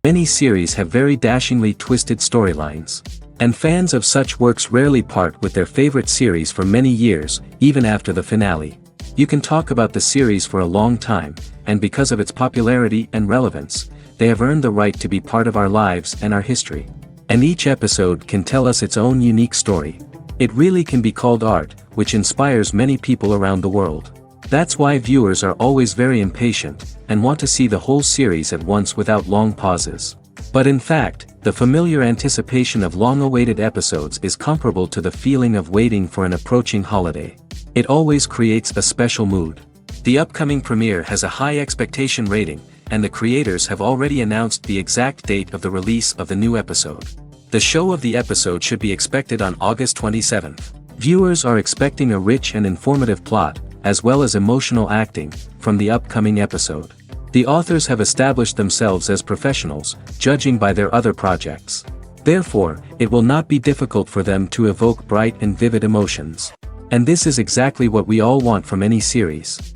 Many series have very dashingly twisted storylines. And fans of such works rarely part with their favorite series for many years, even after the finale. You can talk about the series for a long time, and because of its popularity and relevance, they have earned the right to be part of our lives and our history. And each episode can tell us its own unique story. It really can be called art, which inspires many people around the world. That's why viewers are always very impatient, and want to see the whole series at once without long pauses. But in fact, the familiar anticipation of long-awaited episodes is comparable to the feeling of waiting for an approaching holiday. It always creates a special mood. The upcoming premiere has a high expectation rating, and the creators have already announced the exact date of the release of the new episode. The show of the episode should be expected on August 27th. Viewers are expecting a rich and informative plot, as well as emotional acting, from the upcoming episode. The authors have established themselves as professionals, judging by their other projects. Therefore, it will not be difficult for them to evoke bright and vivid emotions. And this is exactly what we all want from any series.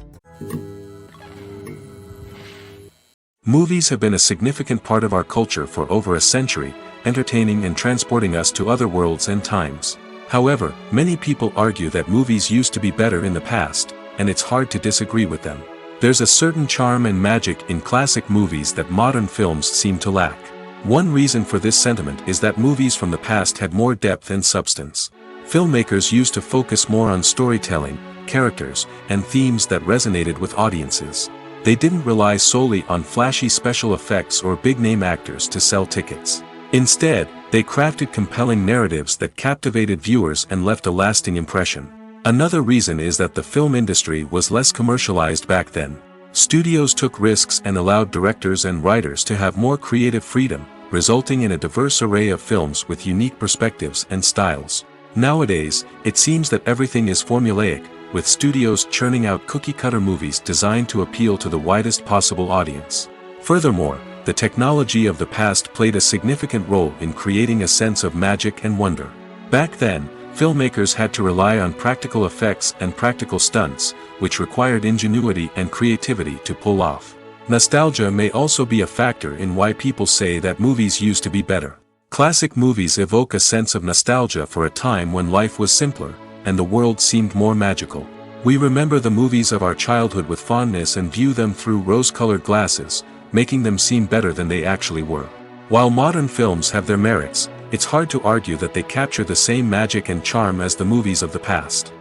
Movies have been a significant part of our culture for over a century, entertaining and transporting us to other worlds and times. However, many people argue that movies used to be better in the past, and it's hard to disagree with them. There's a certain charm and magic in classic movies that modern films seem to lack. One reason for this sentiment is that movies from the past had more depth and substance. Filmmakers used to focus more on storytelling, characters, and themes that resonated with audiences. They didn't rely solely on flashy special effects or big-name actors to sell tickets. Instead, they crafted compelling narratives that captivated viewers and left a lasting impression. Another reason is that the film industry was less commercialized back then. Studios took risks and allowed directors and writers to have more creative freedom, resulting in a diverse array of films with unique perspectives and styles. Nowadays, it seems that everything is formulaic, with studios churning out cookie-cutter movies designed to appeal to the widest possible audience. Furthermore, the technology of the past played a significant role in creating a sense of magic and wonder. Back then, filmmakers had to rely on practical effects and practical stunts, which required ingenuity and creativity to pull off. Nostalgia may also be a factor in why people say that movies used to be better. Classic movies evoke a sense of nostalgia for a time when life was simpler, and the world seemed more magical. We remember the movies of our childhood with fondness and view them through rose-colored glasses, making them seem better than they actually were. While modern films have their merits, it's hard to argue that they capture the same magic and charm as the movies of the past.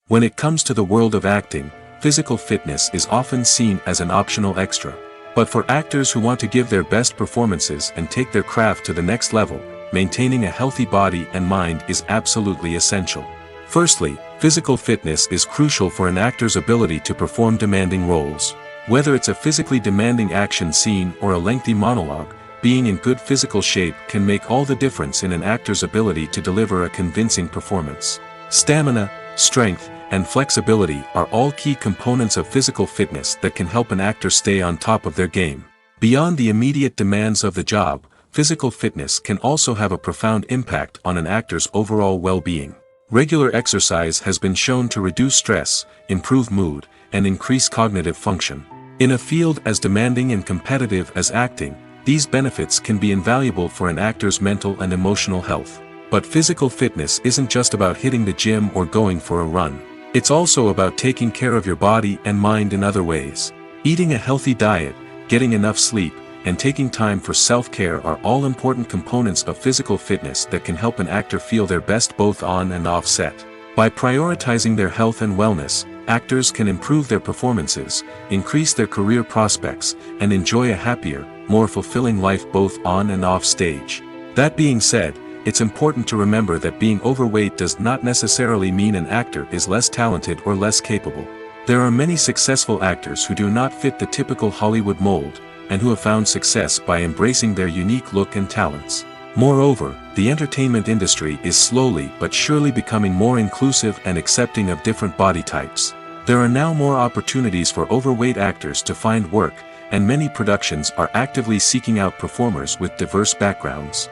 When it comes to the world of acting, physical fitness is often seen as an optional extra. But for actors who want to give their best performances and take their craft to the next level, maintaining a healthy body and mind is absolutely essential. Firstly, physical fitness is crucial for an actor's ability to perform demanding roles. Whether it's a physically demanding action scene or a lengthy monologue, being in good physical shape can make all the difference in an actor's ability to deliver a convincing performance. Stamina, strength, and flexibility are all key components of physical fitness that can help an actor stay on top of their game. Beyond the immediate demands of the job, physical fitness can also have a profound impact on an actor's overall well-being. Regular exercise has been shown to reduce stress, improve mood, and increase cognitive function. In a field as demanding and competitive as acting, these benefits can be invaluable for an actor's mental and emotional health. But physical fitness isn't just about hitting the gym or going for a run. It's also about taking care of your body and mind in other ways. Eating a healthy diet, getting enough sleep, and taking time for self-care are all important components of physical fitness that can help an actor feel their best both on and off set. By prioritizing their health and wellness, actors can improve their performances, increase their career prospects, and enjoy a happier, more fulfilling life both on and off stage. That being said, it's important to remember that being overweight does not necessarily mean an actor is less talented or less capable. There are many successful actors who do not fit the typical Hollywood mold, and who have found success by embracing their unique look and talents. Moreover, the entertainment industry is slowly but surely becoming more inclusive and accepting of different body types. There are now more opportunities for overweight actors to find work, and many productions are actively seeking out performers with diverse backgrounds.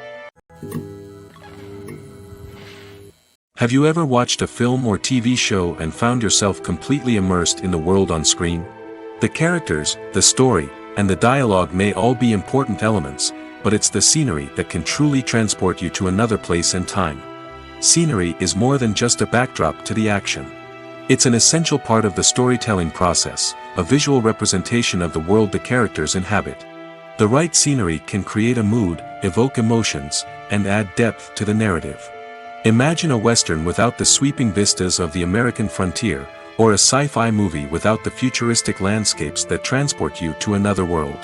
Have you ever watched a film or TV show and found yourself completely immersed in the world on screen? The characters, the story, and the dialogue may all be important elements, but it's the scenery that can truly transport you to another place and time. Scenery is more than just a backdrop to the action. It's an essential part of the storytelling process, a visual representation of the world the characters inhabit. The right scenery can create a mood, evoke emotions, and add depth to the narrative. Imagine a Western without the sweeping vistas of the American frontier, or a sci-fi movie without the futuristic landscapes that transport you to another world.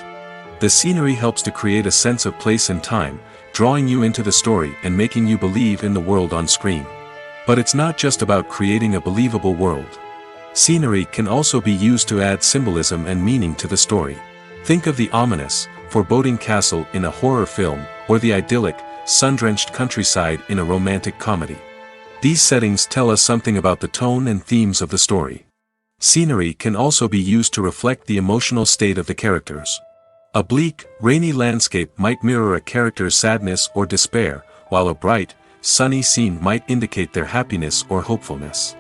The scenery helps to create a sense of place and time, drawing you into the story and making you believe in the world on screen. But it's not just about creating a believable world. Scenery can also be used to add symbolism and meaning to the story. Think of the ominous, foreboding castle in a horror film, or the idyllic, sun-drenched countryside in a romantic comedy. These settings tell us something about the tone and themes of the story. Scenery can also be used to reflect the emotional state of the characters. A bleak, rainy landscape might mirror a character's sadness or despair, while a bright, sunny scene might indicate their happiness or hopefulness.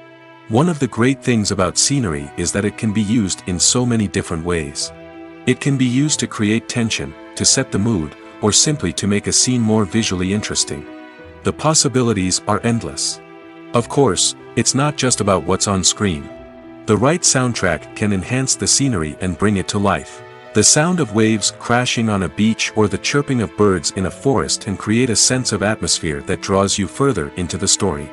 One of the great things about scenery is that it can be used in so many different ways. It can be used to create tension, to set the mood, or simply to make a scene more visually interesting. The possibilities are endless. Of course, it's not just about what's on screen. The right soundtrack can enhance the scenery and bring it to life. The sound of waves crashing on a beach or the chirping of birds in a forest can create a sense of atmosphere that draws you further into the story.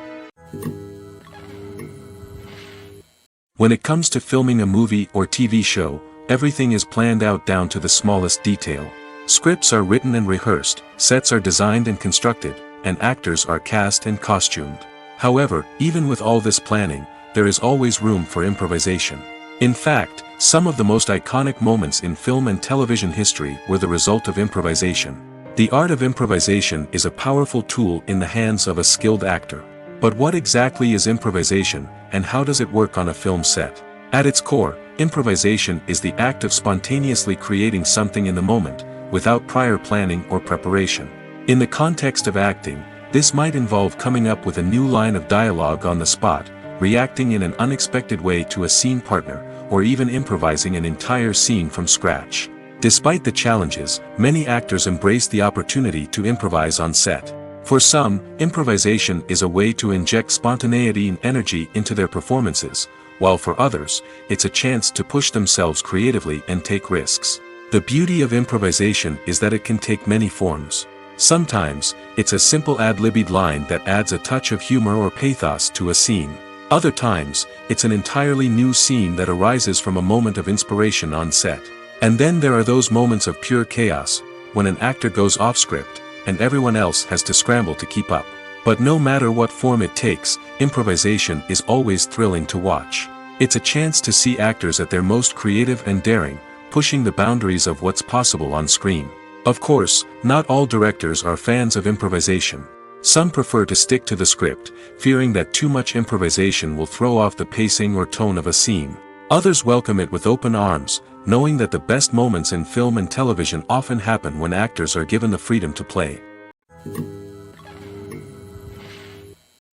When it comes to filming a movie or TV show, everything is planned out down to the smallest detail. Scripts are written and rehearsed, sets are designed and constructed, and actors are cast and costumed. However, even with all this planning, there is always room for improvisation. In fact, some of the most iconic moments in film and television history were the result of improvisation. The art of improvisation is a powerful tool in the hands of a skilled actor. But what exactly is improvisation, and how does it work on a film set? At its core, improvisation is the act of spontaneously creating something in the moment, without prior planning or preparation. In the context of acting, this might involve coming up with a new line of dialogue on the spot, reacting in an unexpected way to a scene partner, or even improvising an entire scene from scratch. Despite the challenges, many actors embrace the opportunity to improvise on set. For some, improvisation is a way to inject spontaneity and energy into their performances, while for others, it's a chance to push themselves creatively and take risks. The beauty of improvisation is that it can take many forms. Sometimes, it's a simple ad-libbed line that adds a touch of humor or pathos to a scene. Other times, it's an entirely new scene that arises from a moment of inspiration on set. And then there are those moments of pure chaos, when an actor goes off script, and everyone else has to scramble to keep up. But no matter what form it takes, improvisation is always thrilling to watch. It's a chance to see actors at their most creative and daring, pushing the boundaries of what's possible on screen. Of course, not all directors are fans of improvisation. Some prefer to stick to the script, fearing that too much improvisation will throw off the pacing or tone of a scene. Others welcome it with open arms, knowing that the best moments in film and television often happen when actors are given the freedom to play.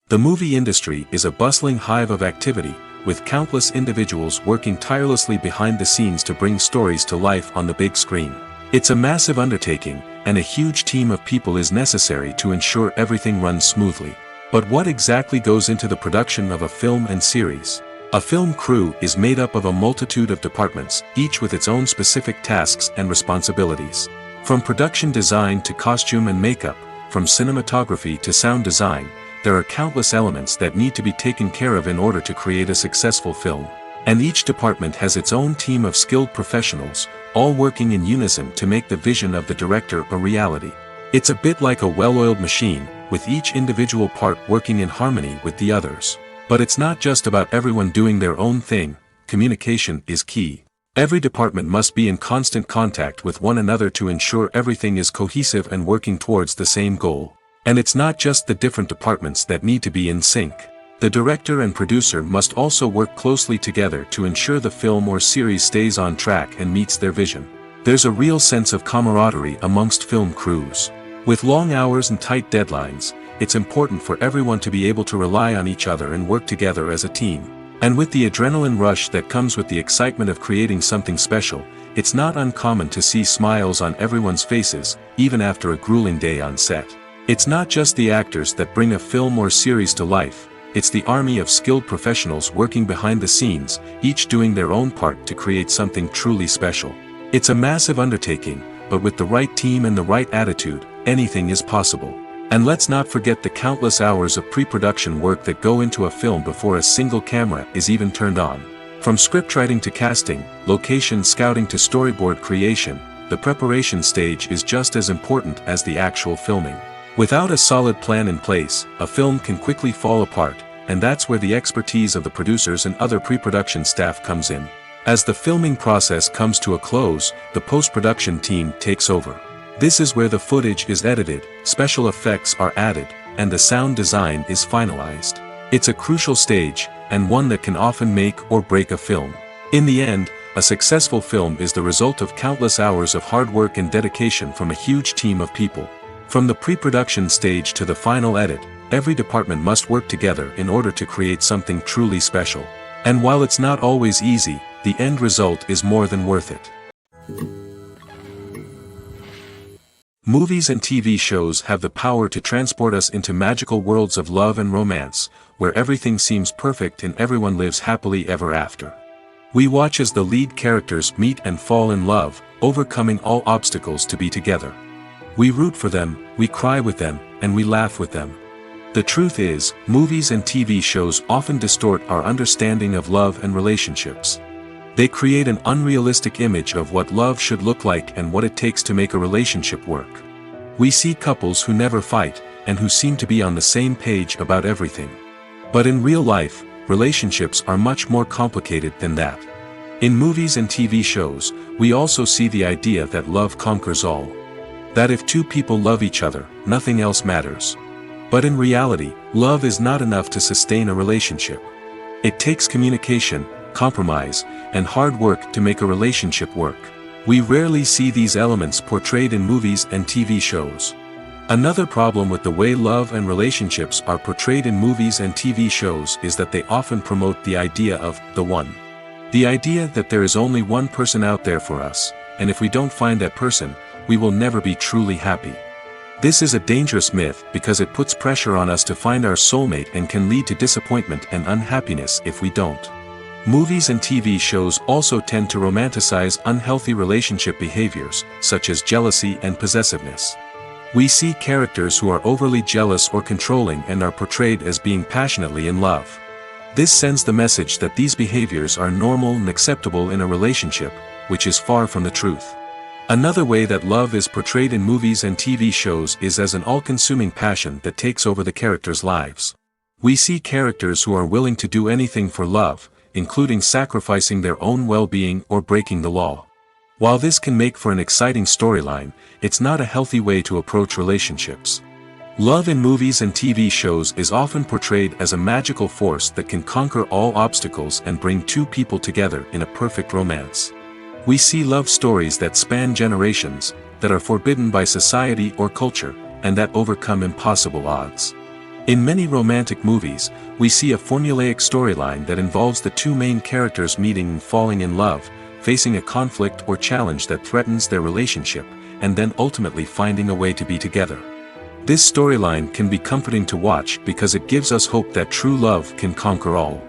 The movie industry is a bustling hive of activity, with countless individuals working tirelessly behind the scenes to bring stories to life on the big screen. It's a massive undertaking, and a huge team of people is necessary to ensure everything runs smoothly. But what exactly goes into the production of a film and series? A film crew is made up of a multitude of departments, each with its own specific tasks and responsibilities. From production design to costume and makeup, from cinematography to sound design, there are countless elements that need to be taken care of in order to create a successful film. And each department has its own team of skilled professionals, all working in unison to make the vision of the director a reality. It's a bit like a well-oiled machine, with each individual part working in harmony with the others. But it's not just about everyone doing their own thing. Communication is key. Every department must be in constant contact with one another to ensure everything is cohesive and working towards the same goal. And it's not just the different departments that need to be in sync. The director and producer must also work closely together to ensure the film or series stays on track and meets their vision. There's a real sense of camaraderie amongst film crews. With long hours and tight deadlines, it's important for everyone to be able to rely on each other and work together as a team. And with the adrenaline rush that comes with the excitement of creating something special, it's not uncommon to see smiles on everyone's faces, even after a grueling day on set. It's not just the actors that bring a film or series to life, it's the army of skilled professionals working behind the scenes, each doing their own part to create something truly special. It's a massive undertaking, but with the right team and the right attitude, anything is possible. And let's not forget the countless hours of pre-production work that go into a film before a single camera is even turned on. From scriptwriting to casting, location scouting to storyboard creation, the preparation stage is just as important as the actual filming. Without a solid plan in place, a film can quickly fall apart, and that's where the expertise of the producers and other pre-production staff comes in. As the filming process comes to a close, the post-production team takes over. This is where the footage is edited, special effects are added, and the sound design is finalized. It's a crucial stage, and one that can often make or break a film. In the end, a successful film is the result of countless hours of hard work and dedication from a huge team of people. From the pre-production stage to the final edit, every department must work together in order to create something truly special. And while it's not always easy, the end result is more than worth it. Movies and TV shows have the power to transport us into magical worlds of love and romance, where everything seems perfect and everyone lives happily ever after. We watch as the lead characters meet and fall in love, overcoming all obstacles to be together. We root for them, we cry with them, and we laugh with them. The truth is, movies and TV shows often distort our understanding of love and relationships. They create an unrealistic image of what love should look like and what it takes to make a relationship work. We see couples who never fight, and who seem to be on the same page about everything. But in real life, relationships are much more complicated than that. In movies and TV shows, we also see the idea that love conquers all. That if two people love each other, nothing else matters. But in reality, love is not enough to sustain a relationship. It takes communication, compromise, and hard work to make a relationship work. We rarely see these elements portrayed in movies and TV shows. Another problem with the way love and relationships are portrayed in movies and TV shows is that they often promote the idea of the one. The idea that there is only one person out there for us, and if we don't find that person, we will never be truly happy. This is a dangerous myth because it puts pressure on us to find our soulmate and can lead to disappointment and unhappiness if we don't. Movies and TV shows also tend to romanticize unhealthy relationship behaviors, such as jealousy and possessiveness. We see characters who are overly jealous or controlling and are portrayed as being passionately in love. This sends the message that these behaviors are normal and acceptable in a relationship, which is far from the truth. Another way that love is portrayed in movies and TV shows is as an all-consuming passion that takes over the characters' lives. We see characters who are willing to do anything for love, including sacrificing their own well-being or breaking the law. While this can make for an exciting storyline, it's not a healthy way to approach relationships. Love in movies and TV shows is often portrayed as a magical force that can conquer all obstacles and bring two people together in a perfect romance. We see love stories that span generations, that are forbidden by society or culture, and that overcome impossible odds. In many romantic movies, we see a formulaic storyline that involves the two main characters meeting and falling in love, facing a conflict or challenge that threatens their relationship, and then ultimately finding a way to be together. This storyline can be comforting to watch because it gives us hope that true love can conquer all.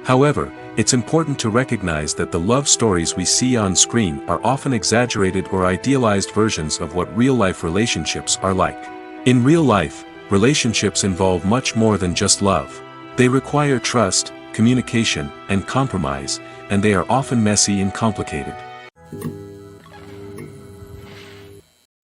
However, it's important to recognize that the love stories we see on screen are often exaggerated or idealized versions of what real-life relationships are like. In real life, relationships involve much more than just love. They require trust, communication, and compromise, and they are often messy and complicated.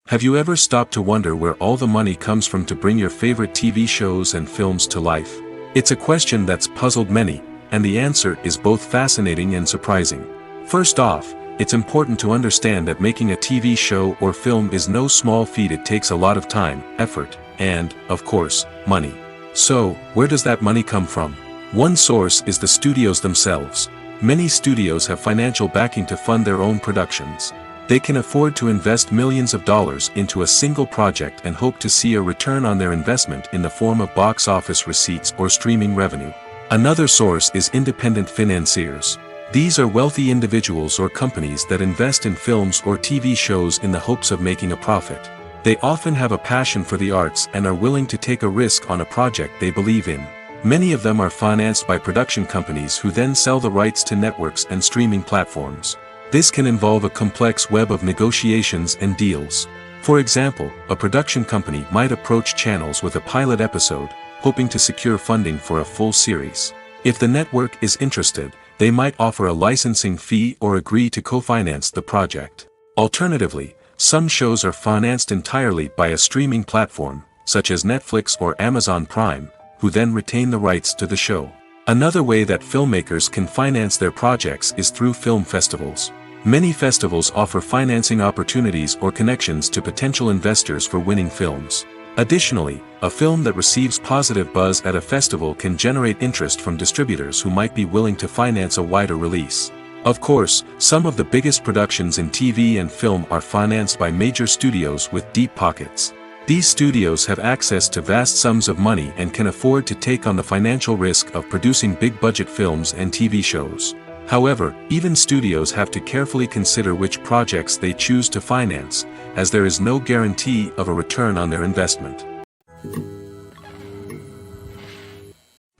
Have you ever stopped to wonder where all the money comes from to bring your favorite TV shows and films to life? It's a question that's puzzled many, and the answer is both fascinating and surprising. First off, it's important to understand that making a TV show or film is no small feat. It takes a lot of time, effort, and, of course, money. So, where does that money come from? One source is the studios themselves. Many studios have financial backing to fund their own productions. They can afford to invest millions of dollars into a single project and hope to see a return on their investment in the form of box office receipts or streaming revenue. Another source is independent financiers. These are wealthy individuals or companies that invest in films or TV shows in the hopes of making a profit. They often have a passion for the arts and are willing to take a risk on a project they believe in. Many of them are financed by production companies who then sell the rights to networks and streaming platforms. This can involve a complex web of negotiations and deals. For example, a production company might approach channels with a pilot episode, hoping to secure funding for a full series. If the network is interested, they might offer a licensing fee or agree to co-finance the project. Alternatively, some shows are financed entirely by a streaming platform, such as Netflix or Amazon Prime, who then retain the rights to the show. Another way that filmmakers can finance their projects is through film festivals. Many festivals offer financing opportunities or connections to potential investors for winning films. Additionally, a film that receives positive buzz at a festival can generate interest from distributors who might be willing to finance a wider release. Of course, some of the biggest productions in TV and film are financed by major studios with deep pockets. These studios have access to vast sums of money and can afford to take on the financial risk of producing big-budget films and TV shows. However, even studios have to carefully consider which projects they choose to finance, as there is no guarantee of a return on their investment.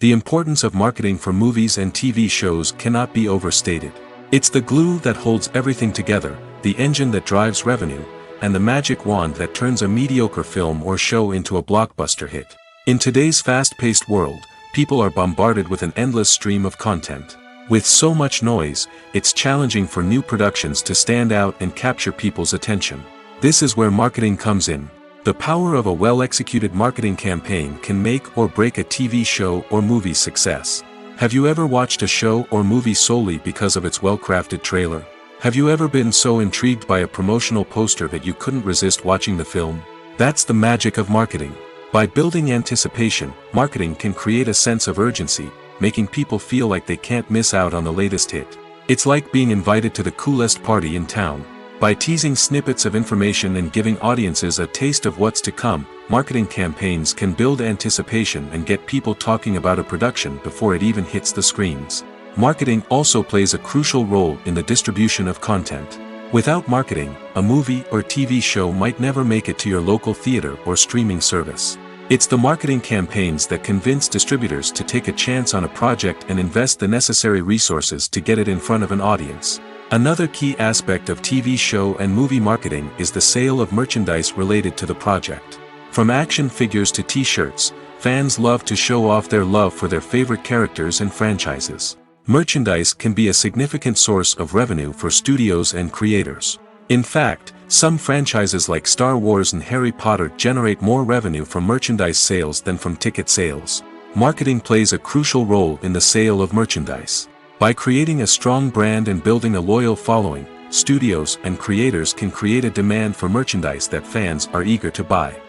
The importance of marketing for movies and TV shows cannot be overstated. It's the glue that holds everything together, the engine that drives revenue, and the magic wand that turns a mediocre film or show into a blockbuster hit. In today's fast-paced world, people are bombarded with an endless stream of content. With so much noise, it's challenging for new productions to stand out and capture people's attention. This is where marketing comes in. The power of a well-executed marketing campaign can make or break a TV show or movie's success. Have you ever watched a show or movie solely because of its well-crafted trailer? Have you ever been so intrigued by a promotional poster that you couldn't resist watching the film? That's the magic of marketing. By building anticipation, marketing can create a sense of urgency, making people feel like they can't miss out on the latest hit. It's like being invited to the coolest party in town. By teasing snippets of information and giving audiences a taste of what's to come, marketing campaigns can build anticipation and get people talking about a production before it even hits the screens. Marketing also plays a crucial role in the distribution of content. Without marketing, a movie or TV show might never make it to your local theater or streaming service. It's the marketing campaigns that convince distributors to take a chance on a project and invest the necessary resources to get it in front of an audience. Another key aspect of TV show and movie marketing is the sale of merchandise related to the project. From action figures to t-shirts, fans love to show off their love for their favorite characters and franchises. Merchandise can be a significant source of revenue for studios and creators. In fact, some franchises like Star Wars and Harry Potter generate more revenue from merchandise sales than from ticket sales. Marketing plays a crucial role in the sale of merchandise. By creating a strong brand and building a loyal following, studios and creators can create a demand for merchandise that fans are eager to buy.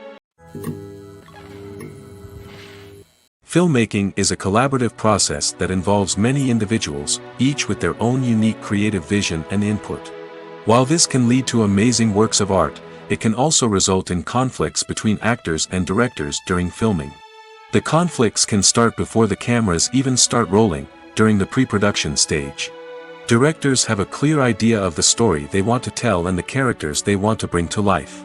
Filmmaking is a collaborative process that involves many individuals, each with their own unique creative vision and input. While this can lead to amazing works of art, it can also result in conflicts between actors and directors during filming. The conflicts can start before the cameras even start rolling, during the pre-production stage. Directors have a clear idea of the story they want to tell and the characters they want to bring to life.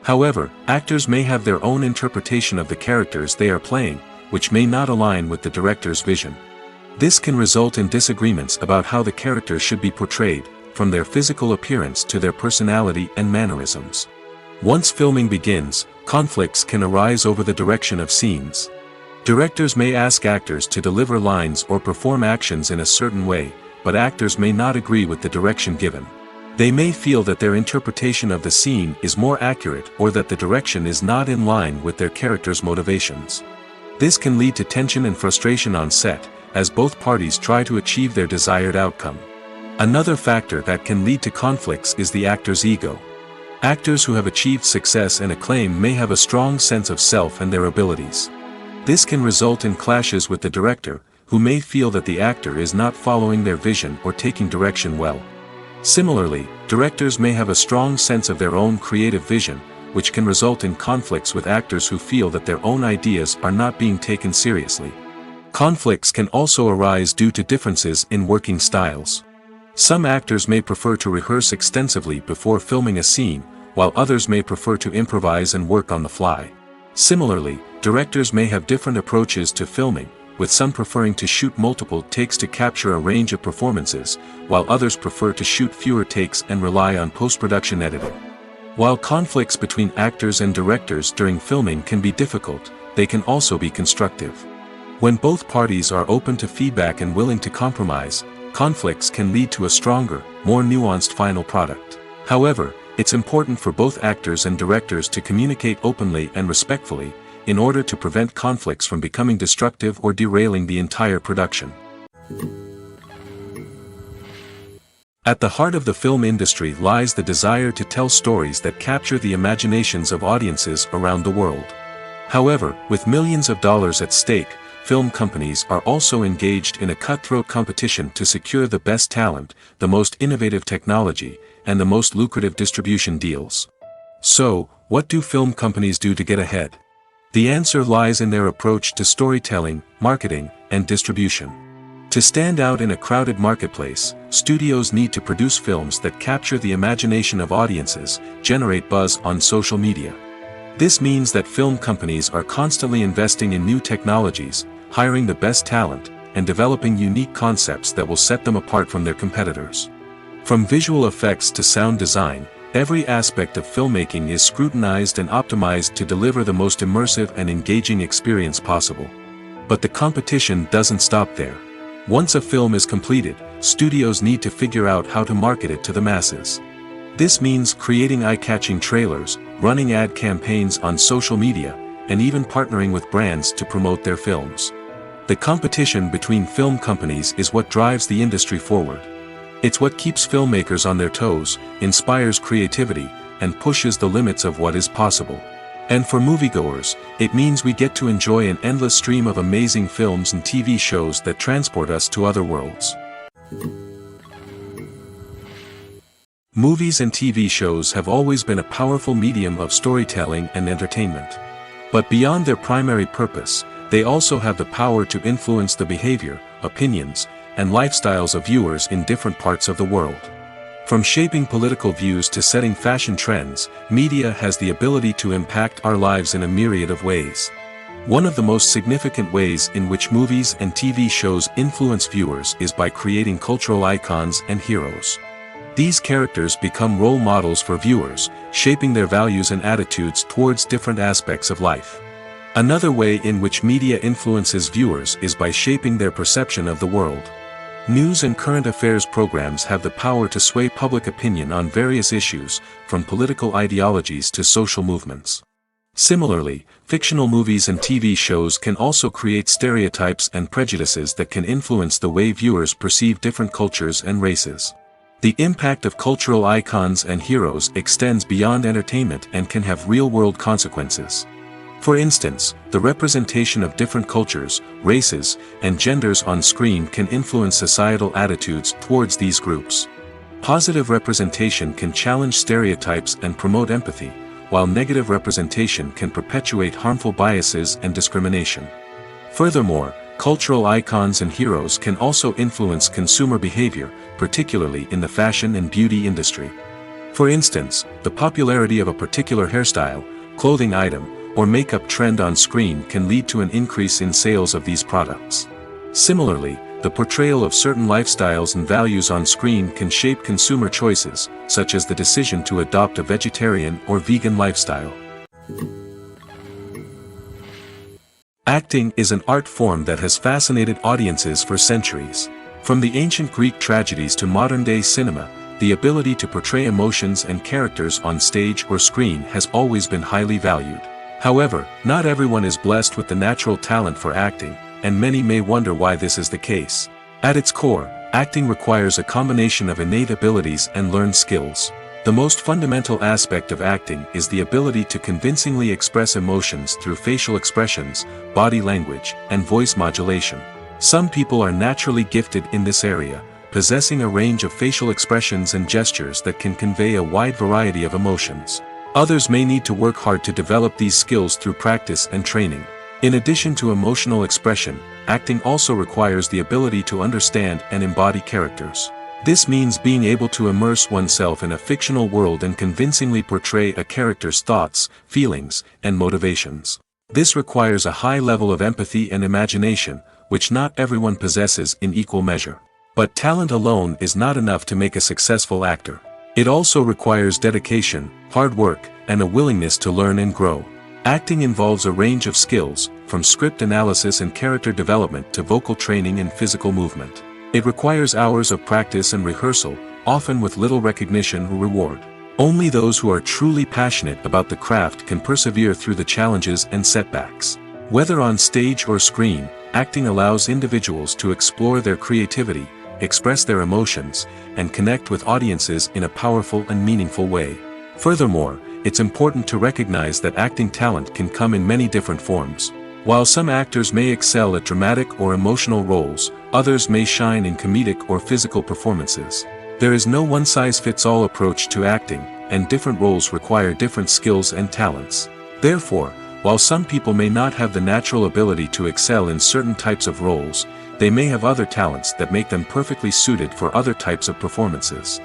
However, actors may have their own interpretation of the characters they are playing, which may not align with the director's vision. This can result in disagreements about how the characters should be portrayed, from their physical appearance to their personality and mannerisms. Once filming begins, conflicts can arise over the direction of scenes. Directors may ask actors to deliver lines or perform actions in a certain way, but actors may not agree with the direction given. They may feel that their interpretation of the scene is more accurate or that the direction is not in line with their character's motivations. This can lead to tension and frustration on set, as both parties try to achieve their desired outcome. Another factor that can lead to conflicts is the actor's ego. Actors who have achieved success and acclaim may have a strong sense of self and their abilities. This can result in clashes with the director, who may feel that the actor is not following their vision or taking direction well. Similarly, directors may have a strong sense of their own creative vision, which can result in conflicts with actors who feel that their own ideas are not being taken seriously. Conflicts can also arise due to differences in working styles. Some actors may prefer to rehearse extensively before filming a scene, while others may prefer to improvise and work on the fly. Similarly, directors may have different approaches to filming, with some preferring to shoot multiple takes to capture a range of performances, while others prefer to shoot fewer takes and rely on post-production editing. While conflicts between actors and directors during filming can be difficult, they can also be constructive. When both parties are open to feedback and willing to compromise, conflicts can lead to a stronger, more nuanced final product. However, it's important for both actors and directors to communicate openly and respectfully, in order to prevent conflicts from becoming destructive or derailing the entire production. At the heart of the film industry lies the desire to tell stories that capture the imaginations of audiences around the world. However, with millions of dollars at stake, film companies are also engaged in a cutthroat competition to secure the best talent, the most innovative technology, and the most lucrative distribution deals. So, what do film companies do to get ahead? The answer lies in their approach to storytelling, marketing, and distribution. To stand out in a crowded marketplace, studios need to produce films that capture the imagination of audiences, generate buzz on social media. This means that film companies are constantly investing in new technologies, hiring the best talent, and developing unique concepts that will set them apart from their competitors. From visual effects to sound design, every aspect of filmmaking is scrutinized and optimized to deliver the most immersive and engaging experience possible. But the competition doesn't stop there. Once a film is completed, studios need to figure out how to market it to the masses. This means creating eye-catching trailers, running ad campaigns on social media, and even partnering with brands to promote their films. The competition between film companies is what drives the industry forward. It's what keeps filmmakers on their toes, inspires creativity, and pushes the limits of what is possible. And for moviegoers, it means we get to enjoy an endless stream of amazing films and TV shows that transport us to other worlds. Movies and TV shows have always been a powerful medium of storytelling and entertainment. But beyond their primary purpose, they also have the power to influence the behavior, opinions, and lifestyles of viewers in different parts of the world. From shaping political views to setting fashion trends, media has the ability to impact our lives in a myriad of ways. One of the most significant ways in which movies and TV shows influence viewers is by creating cultural icons and heroes. These characters become role models for viewers, shaping their values and attitudes towards different aspects of life. Another way in which media influences viewers is by shaping their perception of the world. News and current affairs programs have the power to sway public opinion on various issues, from political ideologies to social movements. Similarly, fictional movies and TV shows can also create stereotypes and prejudices that can influence the way viewers perceive different cultures and races. The impact of cultural icons and heroes extends beyond entertainment and can have real-world consequences. For instance, the representation of different cultures, races, and genders on screen can influence societal attitudes towards these groups. Positive representation can challenge stereotypes and promote empathy, while negative representation can perpetuate harmful biases and discrimination. Furthermore, cultural icons and heroes can also influence consumer behavior, particularly in the fashion and beauty industry. For instance, the popularity of a particular hairstyle, clothing item, or makeup trend on screen can lead to an increase in sales of these products. Similarly, the portrayal of certain lifestyles and values on screen can shape consumer choices, such as the decision to adopt a vegetarian or vegan lifestyle. Acting is an art form that has fascinated audiences for centuries. From the ancient Greek tragedies to modern-day cinema, the ability to portray emotions and characters on stage or screen has always been highly valued. However, not everyone is blessed with the natural talent for acting, and many may wonder why this is the case. At its core, acting requires a combination of innate abilities and learned skills. The most fundamental aspect of acting is the ability to convincingly express emotions through facial expressions, body language, and voice modulation. Some people are naturally gifted in this area, possessing a range of facial expressions and gestures that can convey a wide variety of emotions. Others may need to work hard to develop these skills through practice and training. In addition to emotional expression, acting also requires the ability to understand and embody characters. This means being able to immerse oneself in a fictional world and convincingly portray a character's thoughts, feelings, and motivations. This requires a high level of empathy and imagination, which not everyone possesses in equal measure. But talent alone is not enough to make a successful actor. It also requires dedication, hard work, and a willingness to learn and grow. Acting involves a range of skills, from script analysis and character development to vocal training and physical movement. It requires hours of practice and rehearsal, often with little recognition or reward. Only those who are truly passionate about the craft can persevere through the challenges and setbacks. Whether on stage or screen, acting allows individuals to explore their creativity, express their emotions, and connect with audiences in a powerful and meaningful way. Furthermore, it's important to recognize that acting talent can come in many different forms. While some actors may excel at dramatic or emotional roles, others may shine in comedic or physical performances. There is no one-size-fits-all approach to acting, and different roles require different skills and talents. Therefore, while some people may not have the natural ability to excel in certain types of roles, they may have other talents that make them perfectly suited for other types of performances.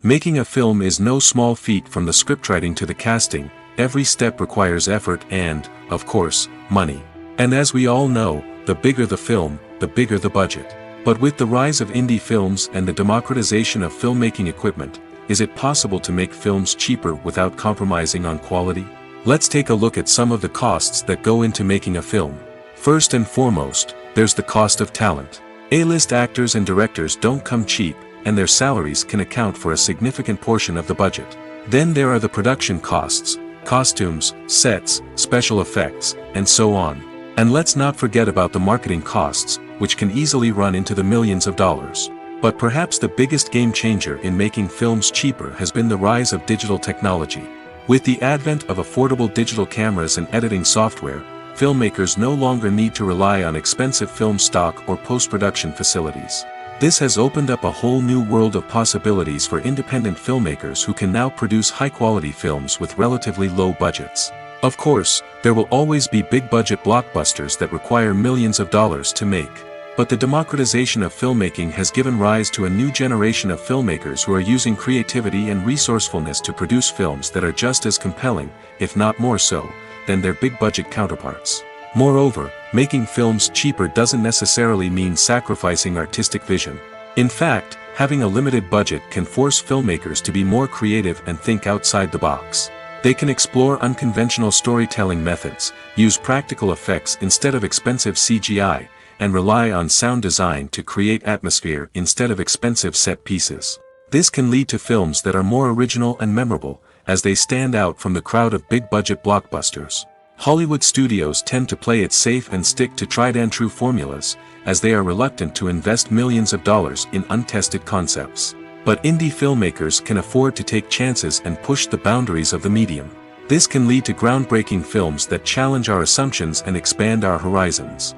Making a film is no small feat. From the scriptwriting to the casting. Every step requires effort and, of course, money. And as we all know, the bigger the film, the bigger the budget. But with the rise of indie films and the democratization of filmmaking equipment, is it possible to make films cheaper without compromising on quality? Let's take a look at some of the costs that go into making a film. First and foremost, there's the cost of talent. A-list actors and directors don't come cheap, and their salaries can account for a significant portion of the budget. Then there are the production costs. Costumes, sets, special effects, and so on. And let's not forget about the marketing costs, which can easily run into the millions of dollars. But perhaps the biggest game changer in making films cheaper has been the rise of digital technology. With the advent of affordable digital cameras and editing software, filmmakers no longer need to rely on expensive film stock or post-production facilities. This has opened up a whole new world of possibilities for independent filmmakers who can now produce high-quality films with relatively low budgets. Of course, there will always be big-budget blockbusters that require millions of dollars to make. But the democratization of filmmaking has given rise to a new generation of filmmakers who are using creativity and resourcefulness to produce films that are just as compelling, if not more so, than their big-budget counterparts. Moreover, making films cheaper doesn't necessarily mean sacrificing artistic vision. In fact, having a limited budget can force filmmakers to be more creative and think outside the box. They can explore unconventional storytelling methods, use practical effects instead of expensive CGI, and rely on sound design to create atmosphere instead of expensive set pieces. This can lead to films that are more original and memorable, as they stand out from the crowd of big-budget blockbusters. Hollywood studios tend to play it safe and stick to tried-and-true formulas, as they are reluctant to invest millions of dollars in untested concepts. But indie filmmakers can afford to take chances and push the boundaries of the medium. This can lead to groundbreaking films that challenge our assumptions and expand our horizons.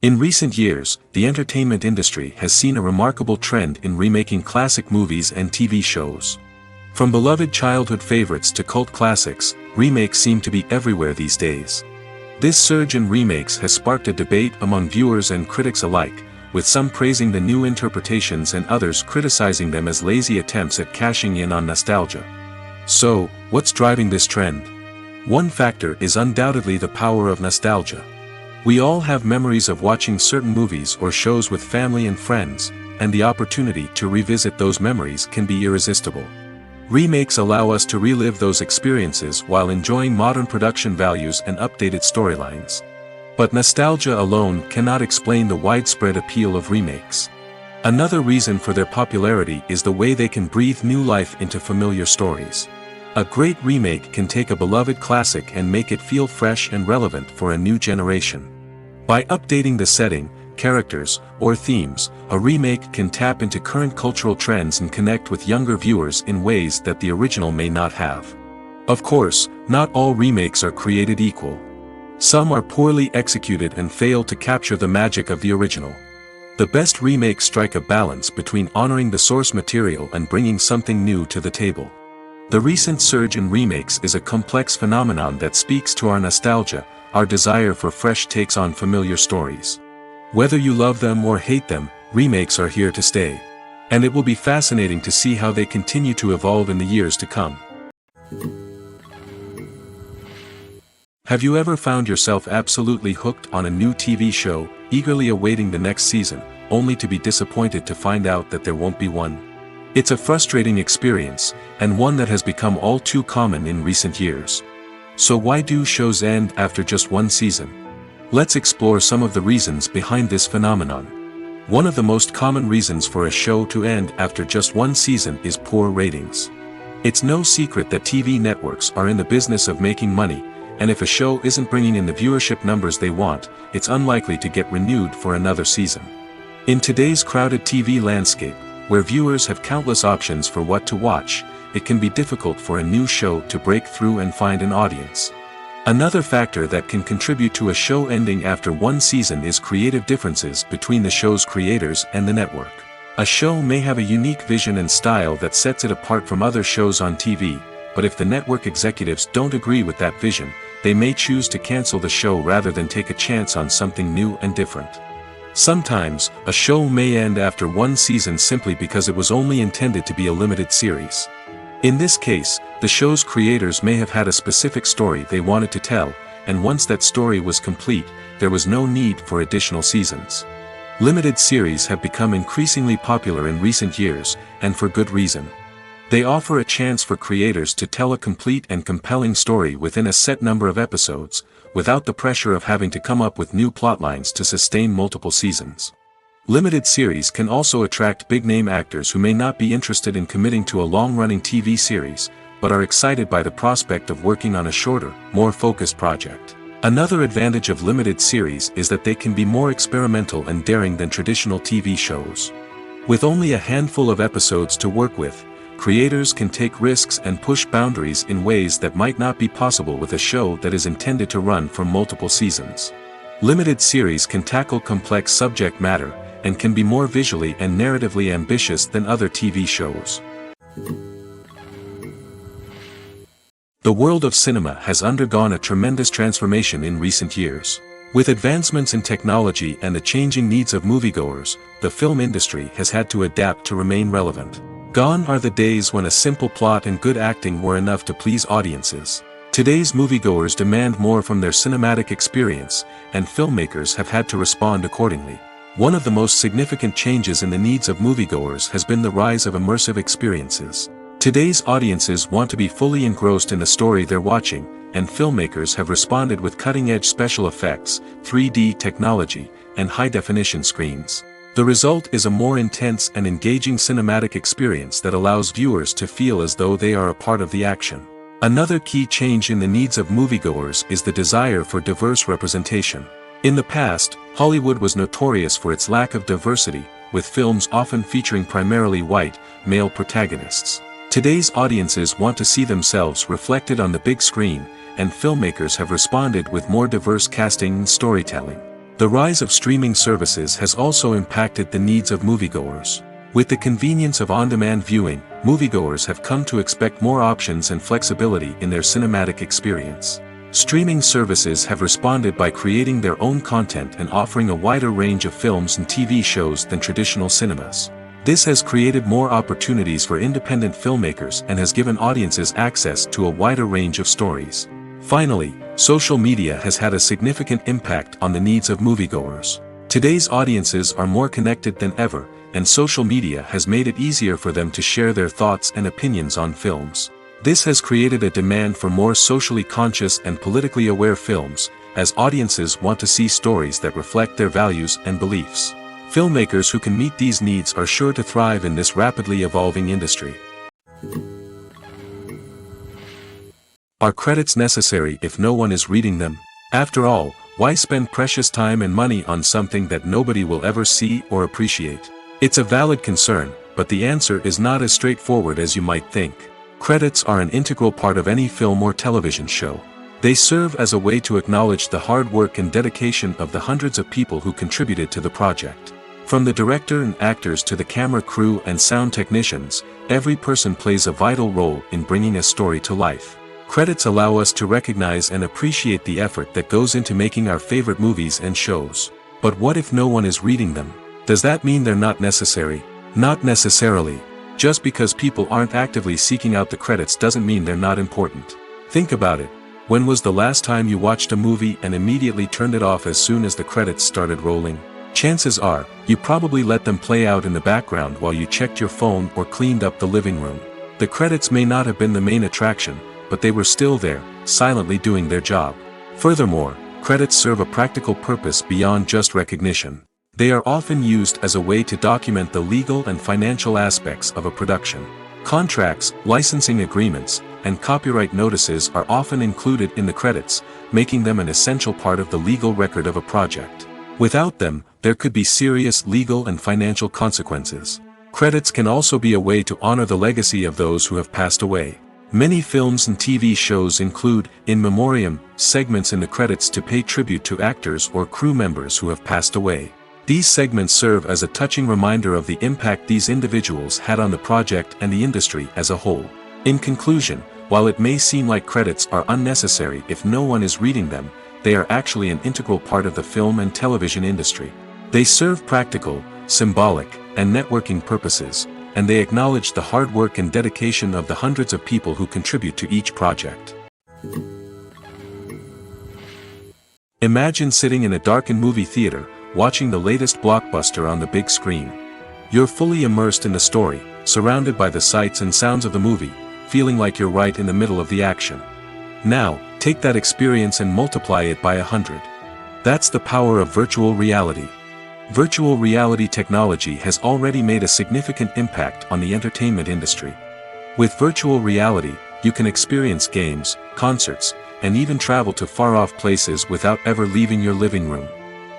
In recent years, the entertainment industry has seen a remarkable trend in remaking classic movies and TV shows. From beloved childhood favorites to cult classics, remakes seem to be everywhere these days. This surge in remakes has sparked a debate among viewers and critics alike, with some praising the new interpretations and others criticizing them as lazy attempts at cashing in on nostalgia. So, what's driving this trend? One factor is undoubtedly the power of nostalgia. We all have memories of watching certain movies or shows with family and friends, and the opportunity to revisit those memories can be irresistible. Remakes allow us to relive those experiences while enjoying modern production values and updated storylines. But nostalgia alone cannot explain the widespread appeal of remakes. Another reason for their popularity is the way they can breathe new life into familiar stories. A great remake can take a beloved classic and make it feel fresh and relevant for a new generation. By updating the setting, characters, or themes, a remake can tap into current cultural trends and connect with younger viewers in ways that the original may not have. Of course, not all remakes are created equal. Some are poorly executed and fail to capture the magic of the original. The best remakes strike a balance between honoring the source material and bringing something new to the table. The recent surge in remakes is a complex phenomenon that speaks to our nostalgia, our desire for fresh takes on familiar stories. Whether you love them or hate them, remakes are here to stay. And it will be fascinating to see how they continue to evolve in the years to come. Have you ever found yourself absolutely hooked on a new TV show, eagerly awaiting the next season, only to be disappointed to find out that there won't be one? It's a frustrating experience, and one that has become all too common in recent years. So why do shows end after just one season? Let's explore some of the reasons behind this phenomenon. One of the most common reasons for a show to end after just one season is poor ratings. It's no secret that TV networks are in the business of making money, and if a show isn't bringing in the viewership numbers they want, it's unlikely to get renewed for another season. In today's crowded TV landscape, where viewers have countless options for what to watch, it can be difficult for a new show to break through and find an audience. Another factor that can contribute to a show ending after one season is creative differences between the show's creators and the network. A show may have a unique vision and style that sets it apart from other shows on TV, but if the network executives don't agree with that vision, they may choose to cancel the show rather than take a chance on something new and different. Sometimes, a show may end after one season simply because it was only intended to be a limited series. In this case, the show's creators may have had a specific story they wanted to tell, and once that story was complete, there was no need for additional seasons. Limited series have become increasingly popular in recent years, and for good reason. They offer a chance for creators to tell a complete and compelling story within a set number of episodes, without the pressure of having to come up with new plotlines to sustain multiple seasons. Limited series can also attract big-name actors who may not be interested in committing to a long-running TV series, but are excited by the prospect of working on a shorter, more focused project. Another advantage of limited series is that they can be more experimental and daring than traditional TV shows. With only a handful of episodes to work with, creators can take risks and push boundaries in ways that might not be possible with a show that is intended to run for multiple seasons. Limited series can tackle complex subject matter, and can be more visually and narratively ambitious than other TV shows. The world of cinema has undergone a tremendous transformation in recent years. With advancements in technology and the changing needs of moviegoers, the film industry has had to adapt to remain relevant. Gone are the days when a simple plot and good acting were enough to please audiences. Today's moviegoers demand more from their cinematic experience, and filmmakers have had to respond accordingly. One of the most significant changes in the needs of moviegoers has been the rise of immersive experiences. Today's audiences want to be fully engrossed in the story they're watching, and filmmakers have responded with cutting-edge special effects, 3D technology, and high-definition screens. The result is a more intense and engaging cinematic experience that allows viewers to feel as though they are a part of the action. Another key change in the needs of moviegoers is the desire for diverse representation. In the past, Hollywood was notorious for its lack of diversity, with films often featuring primarily white, male protagonists. Today's audiences want to see themselves reflected on the big screen, and filmmakers have responded with more diverse casting and storytelling. The rise of streaming services has also impacted the needs of moviegoers. With the convenience of on-demand viewing, moviegoers have come to expect more options and flexibility in their cinematic experience. Streaming services have responded by creating their own content and offering a wider range of films and TV shows than traditional cinemas. This has created more opportunities for independent filmmakers and has given audiences access to a wider range of stories. Finally, social media has had a significant impact on the needs of moviegoers. Today's audiences are more connected than ever, and social media has made it easier for them to share their thoughts and opinions on films. This has created a demand for more socially conscious and politically aware films, as audiences want to see stories that reflect their values and beliefs. Filmmakers who can meet these needs are sure to thrive in this rapidly evolving industry. Are credits necessary if no one is reading them? After all, why spend precious time and money on something that nobody will ever see or appreciate? It's a valid concern, but the answer is not as straightforward as you might think. Credits are an integral part of any film or television show. They serve as a way to acknowledge the hard work and dedication of the hundreds of people who contributed to the project. From the director and actors to the camera crew and sound technicians, every person plays a vital role in bringing a story to life. Credits allow us to recognize and appreciate the effort that goes into making our favorite movies and shows. But what if no one is reading them? Does that mean they're not necessary? Not necessarily. Just because people aren't actively seeking out the credits doesn't mean they're not important. Think about it. When was the last time you watched a movie and immediately turned it off as soon as the credits started rolling? Chances are, you probably let them play out in the background while you checked your phone or cleaned up the living room. The credits may not have been the main attraction, but they were still there, silently doing their job. Furthermore, credits serve a practical purpose beyond just recognition. They are often used as a way to document the legal and financial aspects of a production. Contracts, licensing agreements, and copyright notices are often included in the credits, making them an essential part of the legal record of a project. Without them, there could be serious legal and financial consequences. Credits can also be a way to honor the legacy of those who have passed away. Many films and TV shows include, in memoriam, segments in the credits to pay tribute to actors or crew members who have passed away. These segments serve as a touching reminder of the impact these individuals had on the project and the industry as a whole. In conclusion, while it may seem like credits are unnecessary if no one is reading them, they are actually an integral part of the film and television industry. They serve practical, symbolic, and networking purposes, and they acknowledge the hard work and dedication of the hundreds of people who contribute to each project. Imagine sitting in a darkened movie theater, watching the latest blockbuster on the big screen. You're fully immersed in the story, surrounded by the sights and sounds of the movie, feeling like you're right in the middle of the action. Now, take that experience and multiply it by 100. That's the power of virtual reality. Virtual reality technology has already made a significant impact on the entertainment industry. With virtual reality, you can experience games, concerts, and even travel to far-off places without ever leaving your living room.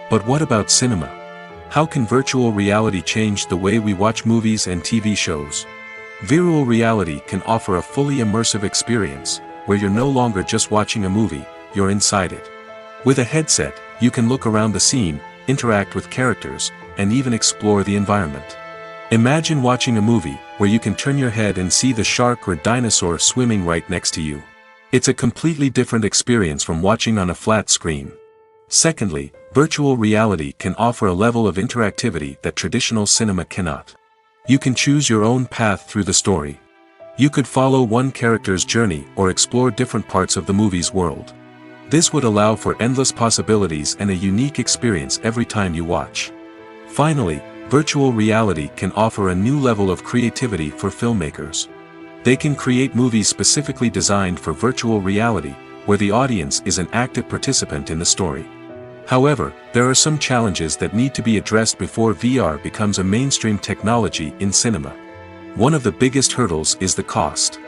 But what about cinema? How can virtual reality change the way we watch movies and TV shows? Virtual reality can offer a fully immersive experience, where you're no longer just watching a movie, you're inside it. With a headset, you can look around the scene, interact with characters, and even explore the environment. Imagine watching a movie where you can turn your head and see the shark or dinosaur swimming right next to you. It's a completely different experience from watching on a flat screen. Secondly, virtual reality can offer a level of interactivity that traditional cinema cannot. You can choose your own path through the story. You could follow one character's journey or explore different parts of the movie's world. This would allow for endless possibilities and a unique experience every time you watch. Finally, virtual reality can offer a new level of creativity for filmmakers. They can create movies specifically designed for virtual reality, where the audience is an active participant in the story. However, there are some challenges that need to be addressed before VR becomes a mainstream technology in cinema. One of the biggest hurdles is the cost.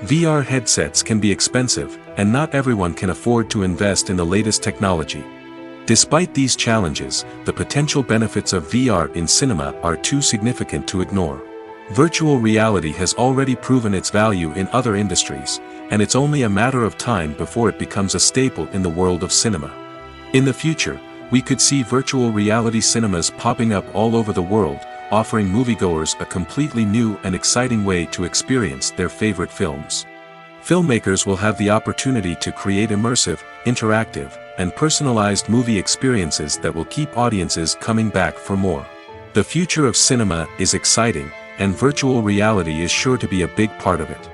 VR headsets can be expensive, and not everyone can afford to invest in the latest technology. Despite these challenges, the potential benefits of VR in cinema are too significant to ignore. Virtual reality has already proven its value in other industries, and it's only a matter of time before it becomes a staple in the world of cinema. In the future, we could see virtual reality cinemas popping up all over the world, offering moviegoers a completely new and exciting way to experience their favorite films. Filmmakers will have the opportunity to create immersive, interactive, and personalized movie experiences that will keep audiences coming back for more. The future of cinema is exciting, and virtual reality is sure to be a big part of it.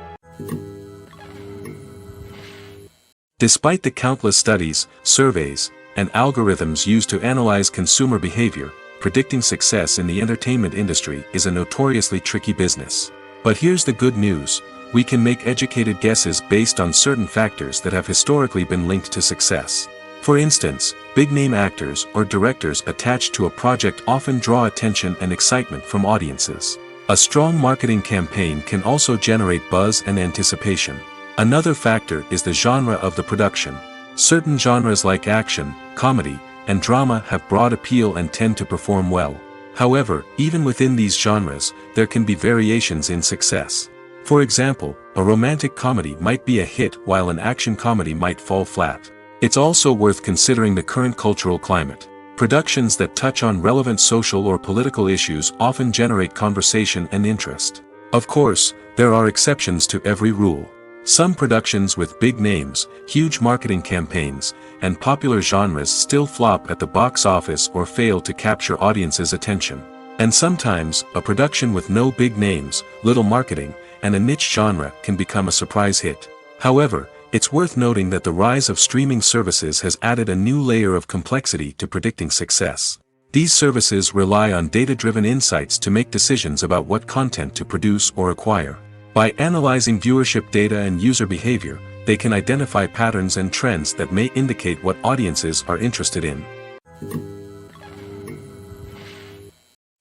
Despite the countless studies, surveys, and algorithms used to analyze consumer behavior, predicting success in the entertainment industry is a notoriously tricky business. But here's the good news: we can make educated guesses based on certain factors that have historically been linked to success. For instance, big-name actors or directors attached to a project often draw attention and excitement from audiences. A strong marketing campaign can also generate buzz and anticipation. Another factor is the genre of the production. Certain genres like action, comedy, and drama have broad appeal and tend to perform well. However, even within these genres, there can be variations in success. For example, a romantic comedy might be a hit while an action comedy might fall flat. It's also worth considering the current cultural climate. Productions that touch on relevant social or political issues often generate conversation and interest. Of course, there are exceptions to every rule. Some productions with big names, huge marketing campaigns, and popular genres still flop at the box office or fail to capture audiences' attention. And sometimes, a production with no big names, little marketing, and a niche genre can become a surprise hit. However, it's worth noting that the rise of streaming services has added a new layer of complexity to predicting success. These services rely on data-driven insights to make decisions about what content to produce or acquire. By analyzing viewership data and user behavior, they can identify patterns and trends that may indicate what audiences are interested in.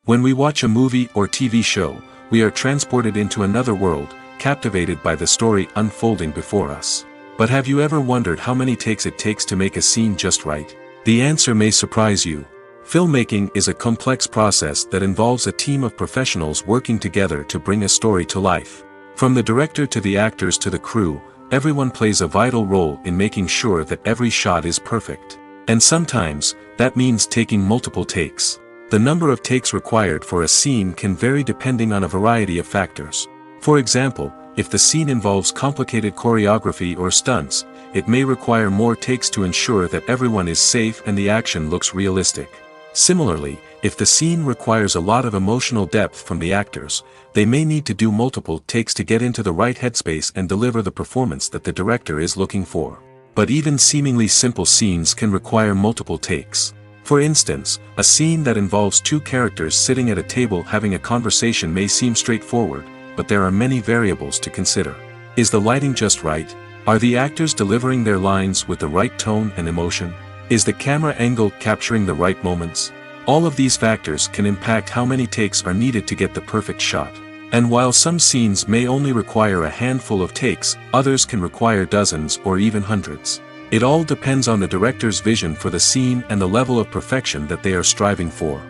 When we watch a movie or TV show, we are transported into another world, captivated by the story unfolding before us. But have you ever wondered how many takes it takes to make a scene just right? The answer may surprise you. Filmmaking is a complex process that involves a team of professionals working together to bring a story to life. From the director to the actors to the crew, everyone plays a vital role in making sure that every shot is perfect. And sometimes, that means taking multiple takes. The number of takes required for a scene can vary depending on a variety of factors. For example, if the scene involves complicated choreography or stunts, it may require more takes to ensure that everyone is safe and the action looks realistic. Similarly, if the scene requires a lot of emotional depth from the actors, they may need to do multiple takes to get into the right headspace and deliver the performance that the director is looking for. But even seemingly simple scenes can require multiple takes. For instance, a scene that involves two characters sitting at a table having a conversation may seem straightforward, but there are many variables to consider. Is the lighting just right? Are the actors delivering their lines with the right tone and emotion? Is the camera angle capturing the right moments? All of these factors can impact how many takes are needed to get the perfect shot. And while some scenes may only require a handful of takes, others can require dozens or even hundreds. It all depends on the director's vision for the scene and the level of perfection that they are striving for.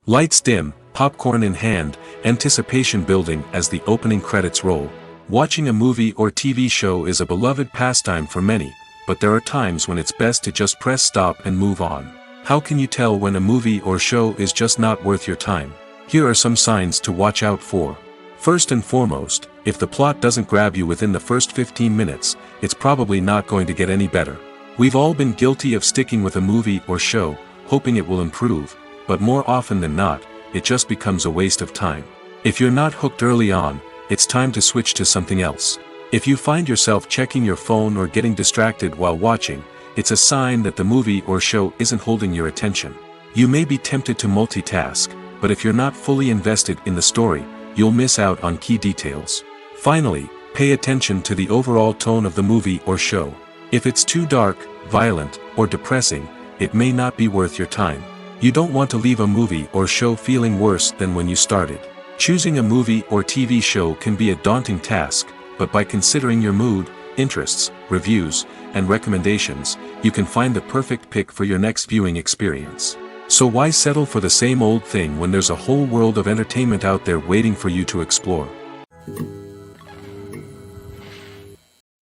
Lights dim, popcorn in hand, anticipation building as the opening credits roll. Watching a movie or TV show is a beloved pastime for many, but there are times when it's best to just press stop and move on. How can you tell when a movie or show is just not worth your time? Here are some signs to watch out for. First and foremost, if the plot doesn't grab you within the first 15 minutes, it's probably not going to get any better. We've all been guilty of sticking with a movie or show, hoping it will improve, but more often than not, it just becomes a waste of time. If you're not hooked early on, it's time to switch to something else. If you find yourself checking your phone or getting distracted while watching, it's a sign that the movie or show isn't holding your attention. You may be tempted to multitask, but if you're not fully invested in the story, you'll miss out on key details. Finally, pay attention to the overall tone of the movie or show. If it's too dark, violent, or depressing, it may not be worth your time. You don't want to leave a movie or show feeling worse than when you started. Choosing a movie or TV show can be a daunting task, but by considering your mood, interests, reviews, and recommendations, you can find the perfect pick for your next viewing experience. So why settle for the same old thing when there's a whole world of entertainment out there waiting for you to explore?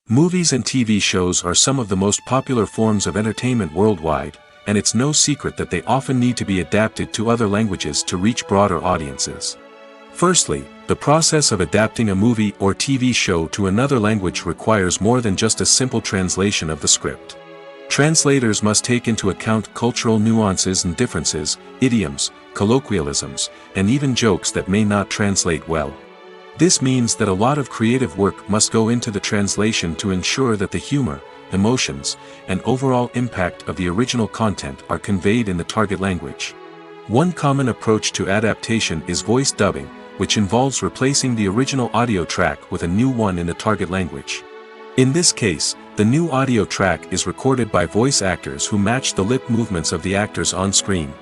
Movies and TV shows are some of the most popular forms of entertainment worldwide, and it's no secret that they often need to be adapted to other languages to reach broader audiences. Firstly, the process of adapting a movie or TV show to another language requires more than just a simple translation of the script. Translators must take into account cultural nuances and differences, idioms, colloquialisms, and even jokes that may not translate well. This means that a lot of creative work must go into the translation to ensure that the humor, emotions, and overall impact of the original content are conveyed in the target language. One common approach to adaptation is voice dubbing, which involves replacing the original audio track with a new one in the target language. In this case, the new audio track is recorded by voice actors who match the lip movements of the actors on screen.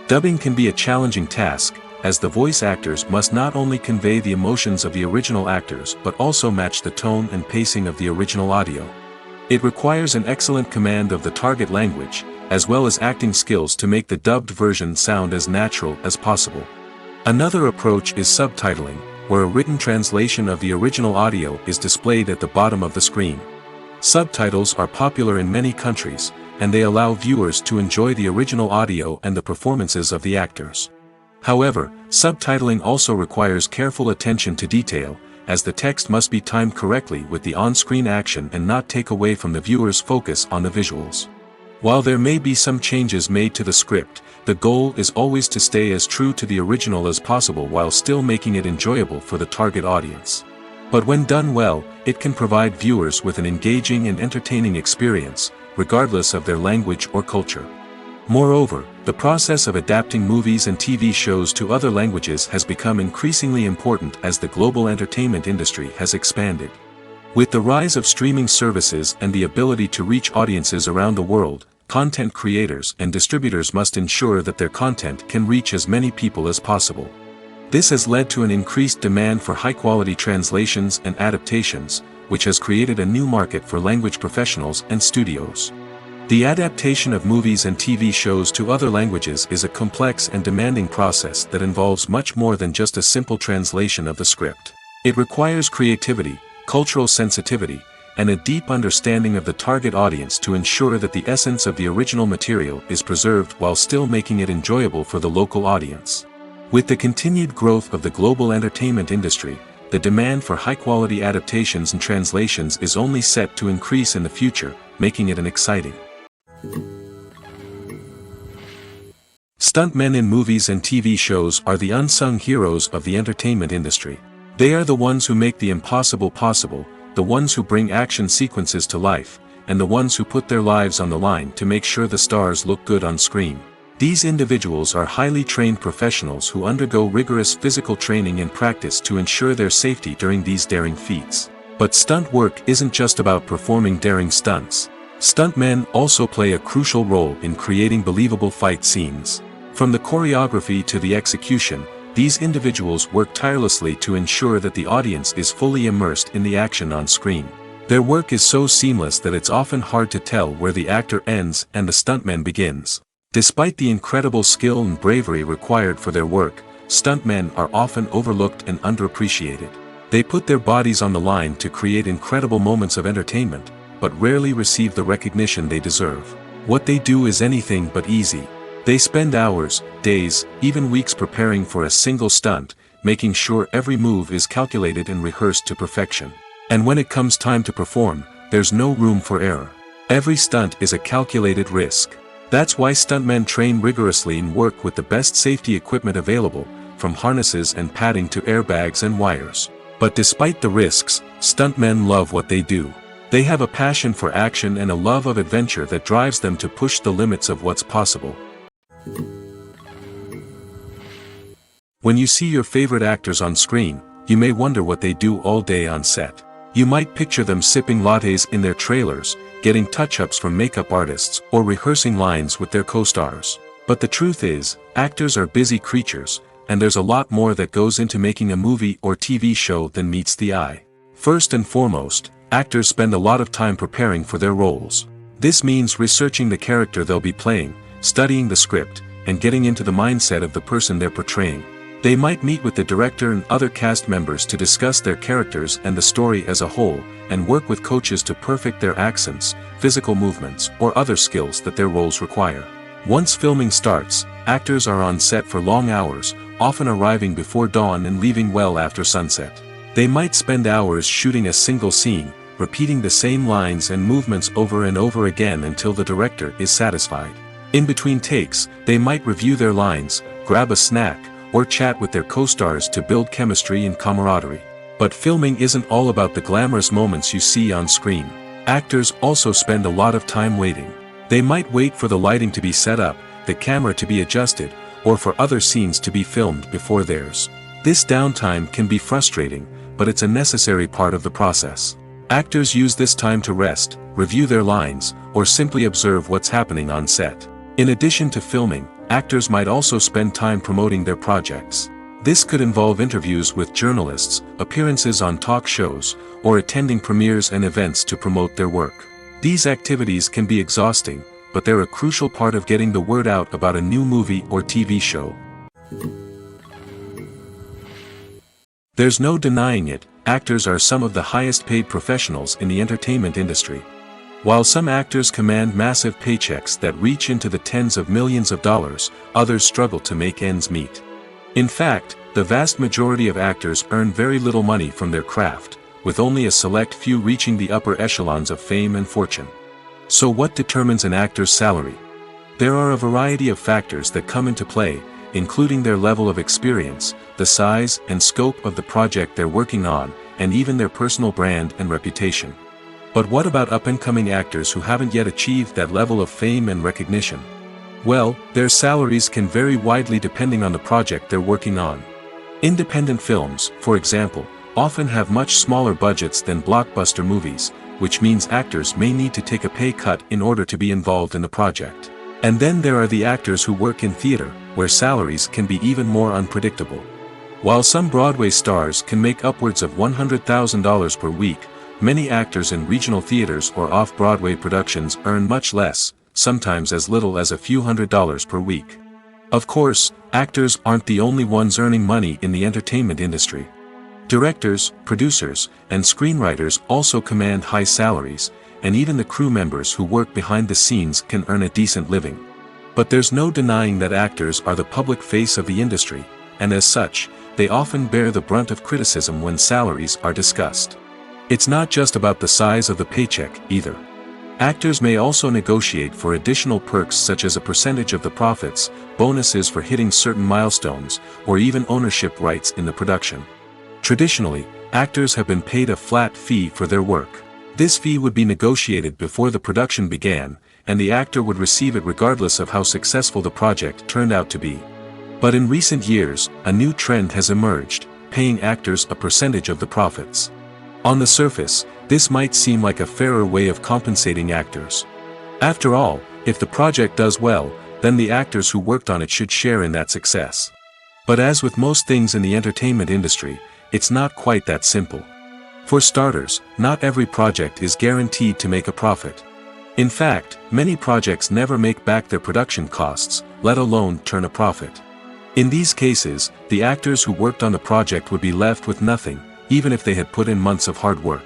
Dubbing can be a challenging task, as the voice actors must not only convey the emotions of the original actors but also match the tone and pacing of the original audio. It requires an excellent command of the target language, as well as acting skills to make the dubbed version sound as natural as possible. Another approach is subtitling, where a written translation of the original audio is displayed at the bottom of the screen. Subtitles are popular in many countries, and they allow viewers to enjoy the original audio and the performances of the actors. However, subtitling also requires careful attention to detail, as the text must be timed correctly with the on-screen action and not take away from the viewer's focus on the visuals. While there may be some changes made to the script, the goal is always to stay as true to the original as possible while still making it enjoyable for the target audience. But when done well, it can provide viewers with an engaging and entertaining experience, regardless of their language or culture. Moreover, the process of adapting movies and TV shows to other languages has become increasingly important as the global entertainment industry has expanded. With the rise of streaming services and the ability to reach audiences around the world, content creators and distributors must ensure that their content can reach as many people as possible. This has led to an increased demand for high-quality translations and adaptations, which has created a new market for language professionals and studios. The adaptation of movies and TV shows to other languages is a complex and demanding process that involves much more than just a simple translation of the script. It requires creativity, cultural sensitivity, and a deep understanding of the target audience to ensure that the essence of the original material is preserved while still making it enjoyable for the local audience. With the continued growth of the global entertainment industry, the demand for high-quality adaptations and translations is only set to increase in the future, making it an exciting. Stuntmen in movies and TV shows are the unsung heroes of the entertainment industry. They are the ones who make the impossible possible, the ones who bring action sequences to life, and the ones who put their lives on the line to make sure the stars look good on screen. These individuals are highly trained professionals who undergo rigorous physical training and practice to ensure their safety during these daring feats. But stunt work isn't just about performing daring stunts. Stuntmen also play a crucial role in creating believable fight scenes. From the choreography to the execution, these individuals work tirelessly to ensure that the audience is fully immersed in the action on screen. Their work is so seamless that it's often hard to tell where the actor ends and the stuntman begins. Despite the incredible skill and bravery required for their work, stuntmen are often overlooked and underappreciated. They put their bodies on the line to create incredible moments of entertainment, but rarely receive the recognition they deserve. What they do is anything but easy. They spend hours, days, even weeks preparing for a single stunt, making sure every move is calculated and rehearsed to perfection. And when it comes time to perform, there's no room for error. Every stunt is a calculated risk. That's why stuntmen train rigorously and work with the best safety equipment available, from harnesses and padding to airbags and wires. But despite the risks, stuntmen love what they do. They have a passion for action and a love of adventure that drives them to push the limits of what's possible. When you see your favorite actors on screen, you may wonder what they do all day on set. You might picture them sipping lattes in their trailers, getting touch-ups from makeup artists, or rehearsing lines with their co-stars. But the truth is, actors are busy creatures, and there's a lot more that goes into making a movie or TV show than meets the eye. First and foremost, actors spend a lot of time preparing for their roles. This means researching the character they'll be playing, studying the script, and getting into the mindset of the person they're portraying. They might meet with the director and other cast members to discuss their characters and the story as a whole, and work with coaches to perfect their accents, physical movements, or other skills that their roles require. Once filming starts, actors are on set for long hours, often arriving before dawn and leaving well after sunset. They might spend hours shooting a single scene, repeating the same lines and movements over and over again until the director is satisfied. In between takes, they might review their lines, grab a snack, or chat with their co-stars to build chemistry and camaraderie. But filming isn't all about the glamorous moments you see on screen. Actors also spend a lot of time waiting. They might wait for the lighting to be set up, the camera to be adjusted, or for other scenes to be filmed before theirs. This downtime can be frustrating, but it's a necessary part of the process. Actors use this time to rest, review their lines, or simply observe what's happening on set. In addition to filming, actors might also spend time promoting their projects. This could involve interviews with journalists, appearances on talk shows, or attending premieres and events to promote their work. These activities can be exhausting, but they're a crucial part of getting the word out about a new movie or TV show. There's no denying it, actors are some of the highest paid professionals in the entertainment industry. While some actors command massive paychecks that reach into the tens of millions of dollars, others struggle to make ends meet. In fact, the vast majority of actors earn very little money from their craft, with only a select few reaching the upper echelons of fame and fortune. So what determines an actor's salary? There are a variety of factors that come into play, including their level of experience, the size and scope of the project they're working on, and even their personal brand and reputation. But what about up-and-coming actors who haven't yet achieved that level of fame and recognition? Well, their salaries can vary widely depending on the project they're working on. Independent films, for example, often have much smaller budgets than blockbuster movies, which means actors may need to take a pay cut in order to be involved in the project. And then there are the actors who work in theater, where salaries can be even more unpredictable. While some Broadway stars can make upwards of $100,000 per week, many actors in regional theaters or off-Broadway productions earn much less, sometimes as little as a few $100s per week. Of course, actors aren't the only ones earning money in the entertainment industry. Directors, producers, and screenwriters also command high salaries, and even the crew members who work behind the scenes can earn a decent living. But there's no denying that actors are the public face of the industry, and as such, they often bear the brunt of criticism when salaries are discussed. It's not just about the size of the paycheck, either. Actors may also negotiate for additional perks such as a percentage of the profits, bonuses for hitting certain milestones, or even ownership rights in the production. Traditionally, actors have been paid a flat fee for their work. This fee would be negotiated before the production began, and the actor would receive it regardless of how successful the project turned out to be. But in recent years, a new trend has emerged, paying actors a percentage of the profits. On the surface, this might seem like a fairer way of compensating actors. After all, if the project does well, then the actors who worked on it should share in that success. But as with most things in the entertainment industry, it's not quite that simple. For starters, not every project is guaranteed to make a profit. In fact, many projects never make back their production costs, let alone turn a profit. In these cases, the actors who worked on the project would be left with nothing, even if they had put in months of hard work.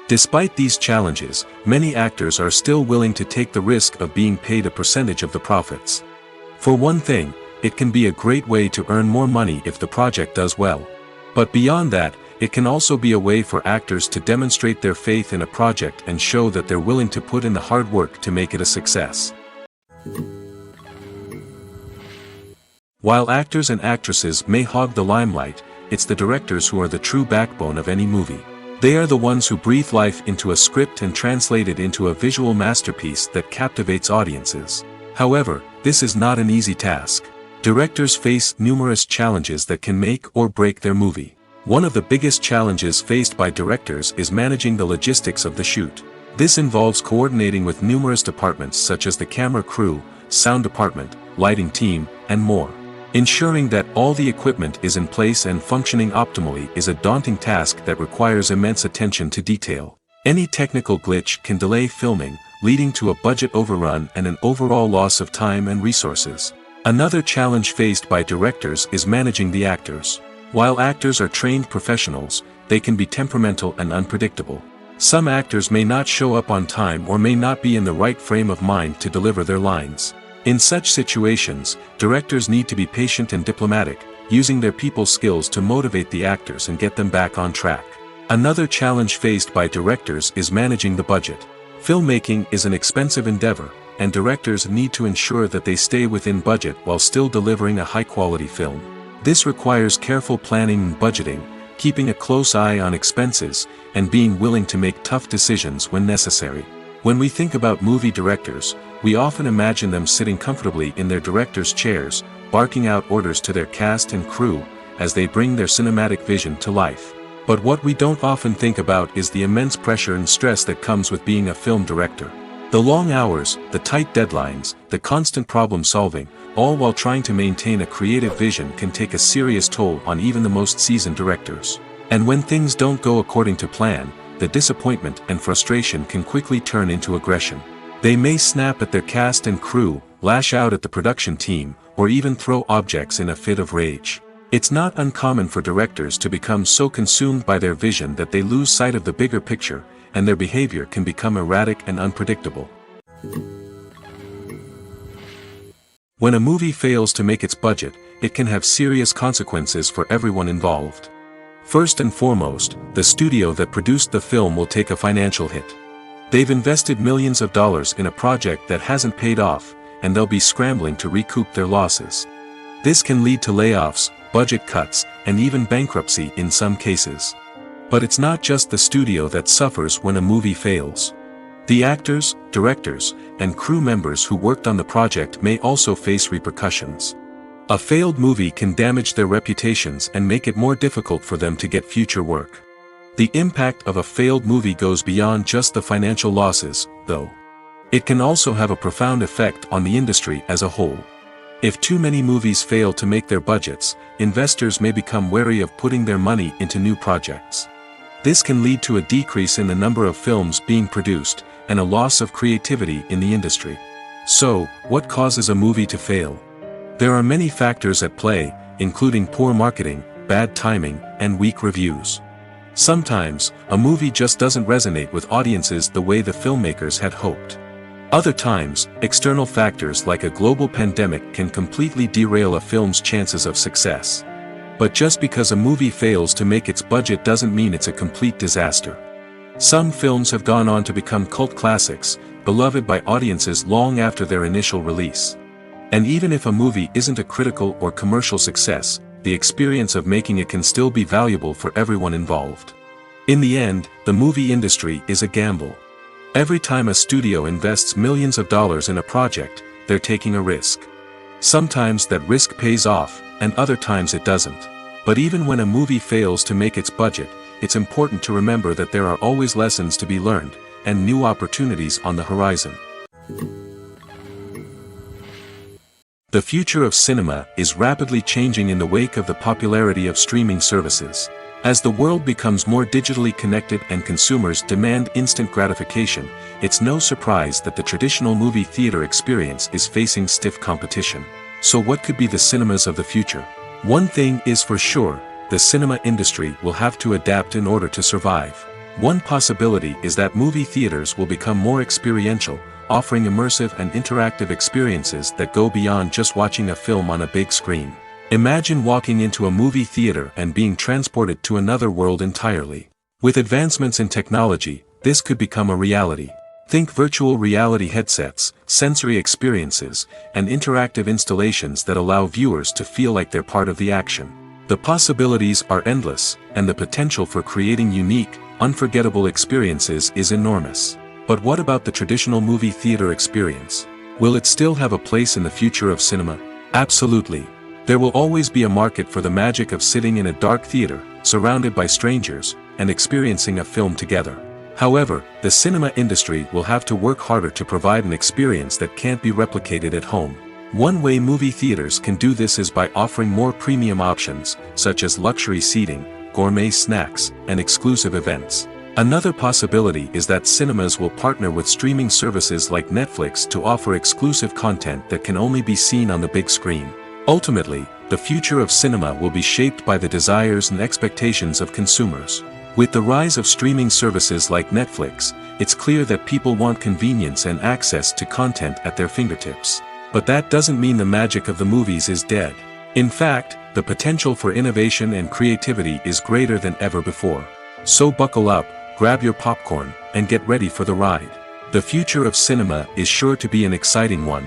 Despite these challenges, many actors are still willing to take the risk of being paid a percentage of the profits. For one thing, it can be a great way to earn more money if the project does well. But beyond that, it can also be a way for actors to demonstrate their faith in a project and show that they're willing to put in the hard work to make it a success. While actors and actresses may hog the limelight, it's the directors who are the true backbone of any movie. They are the ones who breathe life into a script and translate it into a visual masterpiece that captivates audiences. However, this is not an easy task. Directors face numerous challenges that can make or break their movie. One of the biggest challenges faced by directors is managing the logistics of the shoot. This involves coordinating with numerous departments such as the camera crew, sound department, lighting team, and more. Ensuring that all the equipment is in place and functioning optimally is a daunting task that requires immense attention to detail. Any technical glitch can delay filming, leading to a budget overrun and an overall loss of time and resources. Another challenge faced by directors is managing the actors. While actors are trained professionals, they can be temperamental and unpredictable. Some actors may not show up on time or may not be in the right frame of mind to deliver their lines. In such situations, directors need to be patient and diplomatic, using their people skills to motivate the actors and get them back on track. Another challenge faced by directors is managing the budget. Filmmaking is an expensive endeavor, and directors need to ensure that they stay within budget while still delivering a high-quality film. This requires careful planning and budgeting, keeping a close eye on expenses, and being willing to make tough decisions when necessary. When we think about movie directors, we often imagine them sitting comfortably in their director's chairs, barking out orders to their cast and crew, as they bring their cinematic vision to life. But what we don't often think about is the immense pressure and stress that comes with being a film director. The long hours, the tight deadlines, the constant problem solving, all while trying to maintain a creative vision can take a serious toll on even the most seasoned directors. And when things don't go according to plan, the disappointment and frustration can quickly turn into aggression. They may snap at their cast and crew, lash out at the production team, or even throw objects in a fit of rage. It's not uncommon for directors to become so consumed by their vision that they lose sight of the bigger picture, and their behavior can become erratic and unpredictable. When a movie fails to make its budget, it can have serious consequences for everyone involved. First and foremost, the studio that produced the film will take a financial hit. They've invested millions of dollars in a project that hasn't paid off, and they'll be scrambling to recoup their losses. This can lead to layoffs, budget cuts, and even bankruptcy in some cases. But it's not just the studio that suffers when a movie fails. The actors, directors, and crew members who worked on the project may also face repercussions. A failed movie can damage their reputations and make it more difficult for them to get future work. The impact of a failed movie goes beyond just the financial losses, though. It can also have a profound effect on the industry as a whole. If too many movies fail to make their budgets, investors may become wary of putting their money into new projects. This can lead to a decrease in the number of films being produced, and a loss of creativity in the industry. So, what causes a movie to fail? There are many factors at play, including poor marketing, bad timing, and weak reviews. Sometimes, a movie just doesn't resonate with audiences the way the filmmakers had hoped. Other times, external factors like a global pandemic can completely derail a film's chances of success. But just because a movie fails to make its budget doesn't mean it's a complete disaster. Some films have gone on to become cult classics, beloved by audiences long after their initial release. And even if a movie isn't a critical or commercial success, the experience of making it can still be valuable for everyone involved. In the end, the movie industry is a gamble. Every time a studio invests millions of dollars in a project, they're taking a risk. Sometimes that risk pays off, and other times it doesn't. But even when a movie fails to make its budget, it's important to remember that there are always lessons to be learned, and new opportunities on the horizon. The future of cinema is rapidly changing in the wake of the popularity of streaming services. As the world becomes more digitally connected and consumers demand instant gratification, it's no surprise that the traditional movie theater experience is facing stiff competition. So what could be the cinemas of the future? One thing is for sure, the cinema industry will have to adapt in order to survive. One possibility is that movie theaters will become more experiential, offering immersive and interactive experiences that go beyond just watching a film on a big screen. Imagine walking into a movie theater and being transported to another world entirely. With advancements in technology, this could become a reality. Think virtual reality headsets, sensory experiences, and interactive installations that allow viewers to feel like they're part of the action. The possibilities are endless, and the potential for creating unique, unforgettable experiences is enormous. But what about the traditional movie theater experience? Will it still have a place in the future of cinema? Absolutely. There will always be a market for the magic of sitting in a dark theater, surrounded by strangers, and experiencing a film together. However, the cinema industry will have to work harder to provide an experience that can't be replicated at home. One way movie theaters can do this is by offering more premium options, such as luxury seating, gourmet snacks, and exclusive events. Another possibility is that cinemas will partner with streaming services like Netflix to offer exclusive content that can only be seen on the big screen. Ultimately, the future of cinema will be shaped by the desires and expectations of consumers. With the rise of streaming services like Netflix, it's clear that people want convenience and access to content at their fingertips. But that doesn't mean the magic of the movies is dead. In fact, the potential for innovation and creativity is greater than ever before. So buckle up, grab your popcorn, and get ready for the ride. The future of cinema is sure to be an exciting one.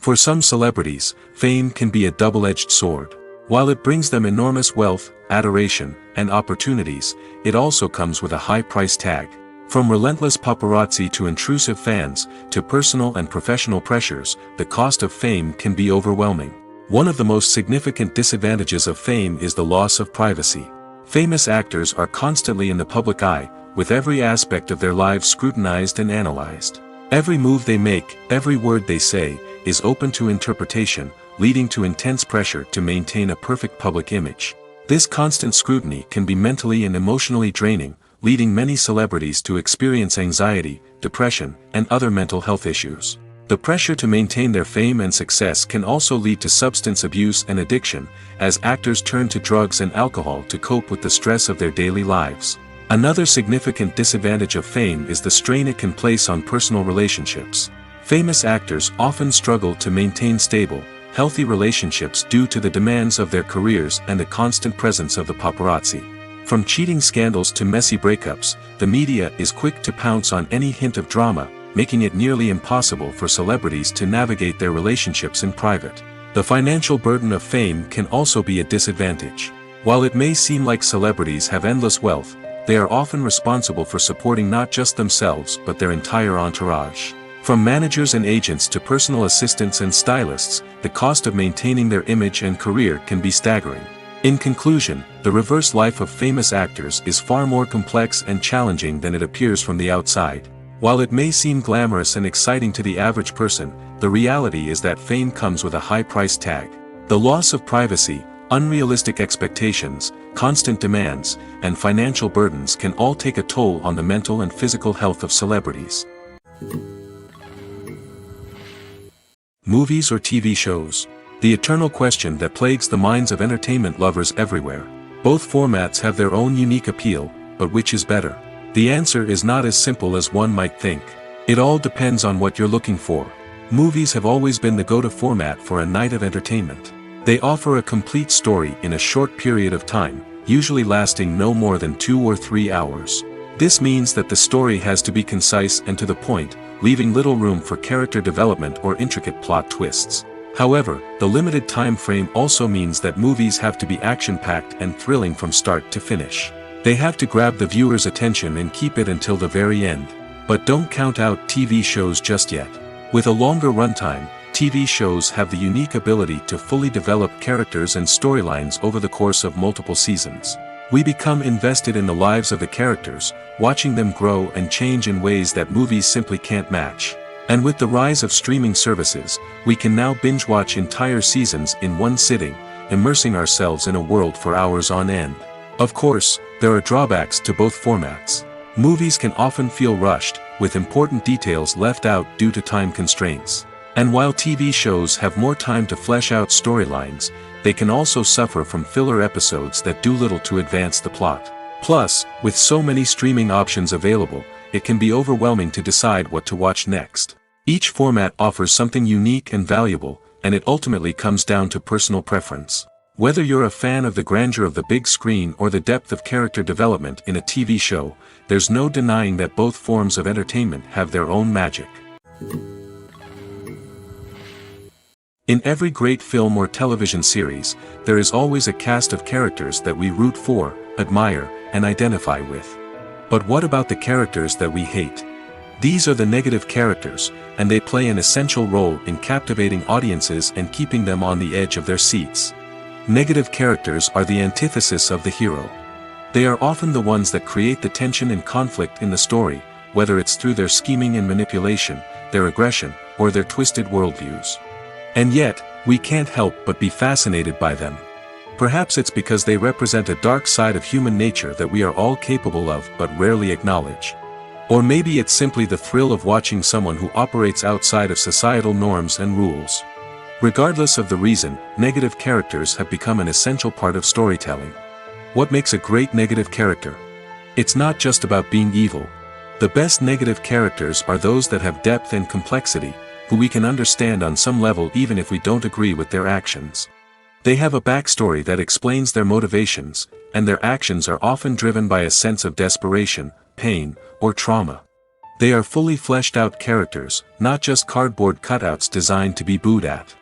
For some celebrities, fame can be a double-edged sword. While it brings them enormous wealth, adoration, and opportunities, it also comes with a high price tag. From relentless paparazzi to intrusive fans, to personal and professional pressures, the cost of fame can be overwhelming. One of the most significant disadvantages of fame is the loss of privacy. Famous actors are constantly in the public eye, with every aspect of their lives scrutinized and analyzed. Every move they make, every word they say, is open to interpretation, leading to intense pressure to maintain a perfect public image. This constant scrutiny can be mentally and emotionally draining, leading many celebrities to experience anxiety, depression, and other mental health issues. The pressure to maintain their fame and success can also lead to substance abuse and addiction, as actors turn to drugs and alcohol to cope with the stress of their daily lives. Another significant disadvantage of fame is the strain it can place on personal relationships. Famous actors often struggle to maintain stable, healthy relationships due to the demands of their careers and the constant presence of the paparazzi. From cheating scandals to messy breakups, the media is quick to pounce on any hint of drama, making it nearly impossible for celebrities to navigate their relationships in private. The financial burden of fame can also be a disadvantage. While it may seem like celebrities have endless wealth, they are often responsible for supporting not just themselves but their entire entourage. From managers and agents to personal assistants and stylists, the cost of maintaining their image and career can be staggering. In conclusion, the reverse life of famous actors is far more complex and challenging than it appears from the outside. While it may seem glamorous and exciting to the average person, the reality is that fame comes with a high price tag. The loss of privacy, unrealistic expectations, constant demands, and financial burdens can all take a toll on the mental and physical health of celebrities. Movies or TV shows? The eternal question that plagues the minds of entertainment lovers everywhere. Both formats have their own unique appeal, but which is better? The answer is not as simple as one might think. It all depends on what you're looking for. Movies have always been the go-to format for a night of entertainment. They offer a complete story in a short period of time, usually lasting no more than 2 or 3 hours. This means that the story has to be concise and to the point, leaving little room for character development or intricate plot twists. However, the limited time frame also means that movies have to be action-packed and thrilling from start to finish. They have to grab the viewer's attention and keep it until the very end. But don't count out TV shows just yet. With a longer runtime, TV shows have the unique ability to fully develop characters and storylines over the course of multiple seasons. We become invested in the lives of the characters, watching them grow and change in ways that movies simply can't match. And with the rise of streaming services, we can now binge-watch entire seasons in one sitting, immersing ourselves in a world for hours on end. Of course, there are drawbacks to both formats. Movies can often feel rushed, with important details left out due to time constraints. And while TV shows have more time to flesh out storylines, they can also suffer from filler episodes that do little to advance the plot. Plus, with so many streaming options available, it can be overwhelming to decide what to watch next. Each format offers something unique and valuable, and it ultimately comes down to personal preference. Whether you're a fan of the grandeur of the big screen or the depth of character development in a TV show, there's no denying that both forms of entertainment have their own magic. In every great film or television series, there is always a cast of characters that we root for, admire, and identify with. But what about the characters that we hate? These are the negative characters, and they play an essential role in captivating audiences and keeping them on the edge of their seats. Negative characters are the antithesis of the hero. They are often the ones that create the tension and conflict in the story, whether it's through their scheming and manipulation, their aggression, or their twisted worldviews. And yet, we can't help but be fascinated by them. Perhaps it's because they represent a dark side of human nature that we are all capable of but rarely acknowledge. Or maybe it's simply the thrill of watching someone who operates outside of societal norms and rules. Regardless of the reason, negative characters have become an essential part of storytelling. What makes a great negative character? It's not just about being evil. The best negative characters are those that have depth and complexity, who we can understand on some level even if we don't agree with their actions. They have a backstory that explains their motivations, and their actions are often driven by a sense of desperation, pain, or trauma. They are fully fleshed out characters, not just cardboard cutouts designed to be booed at.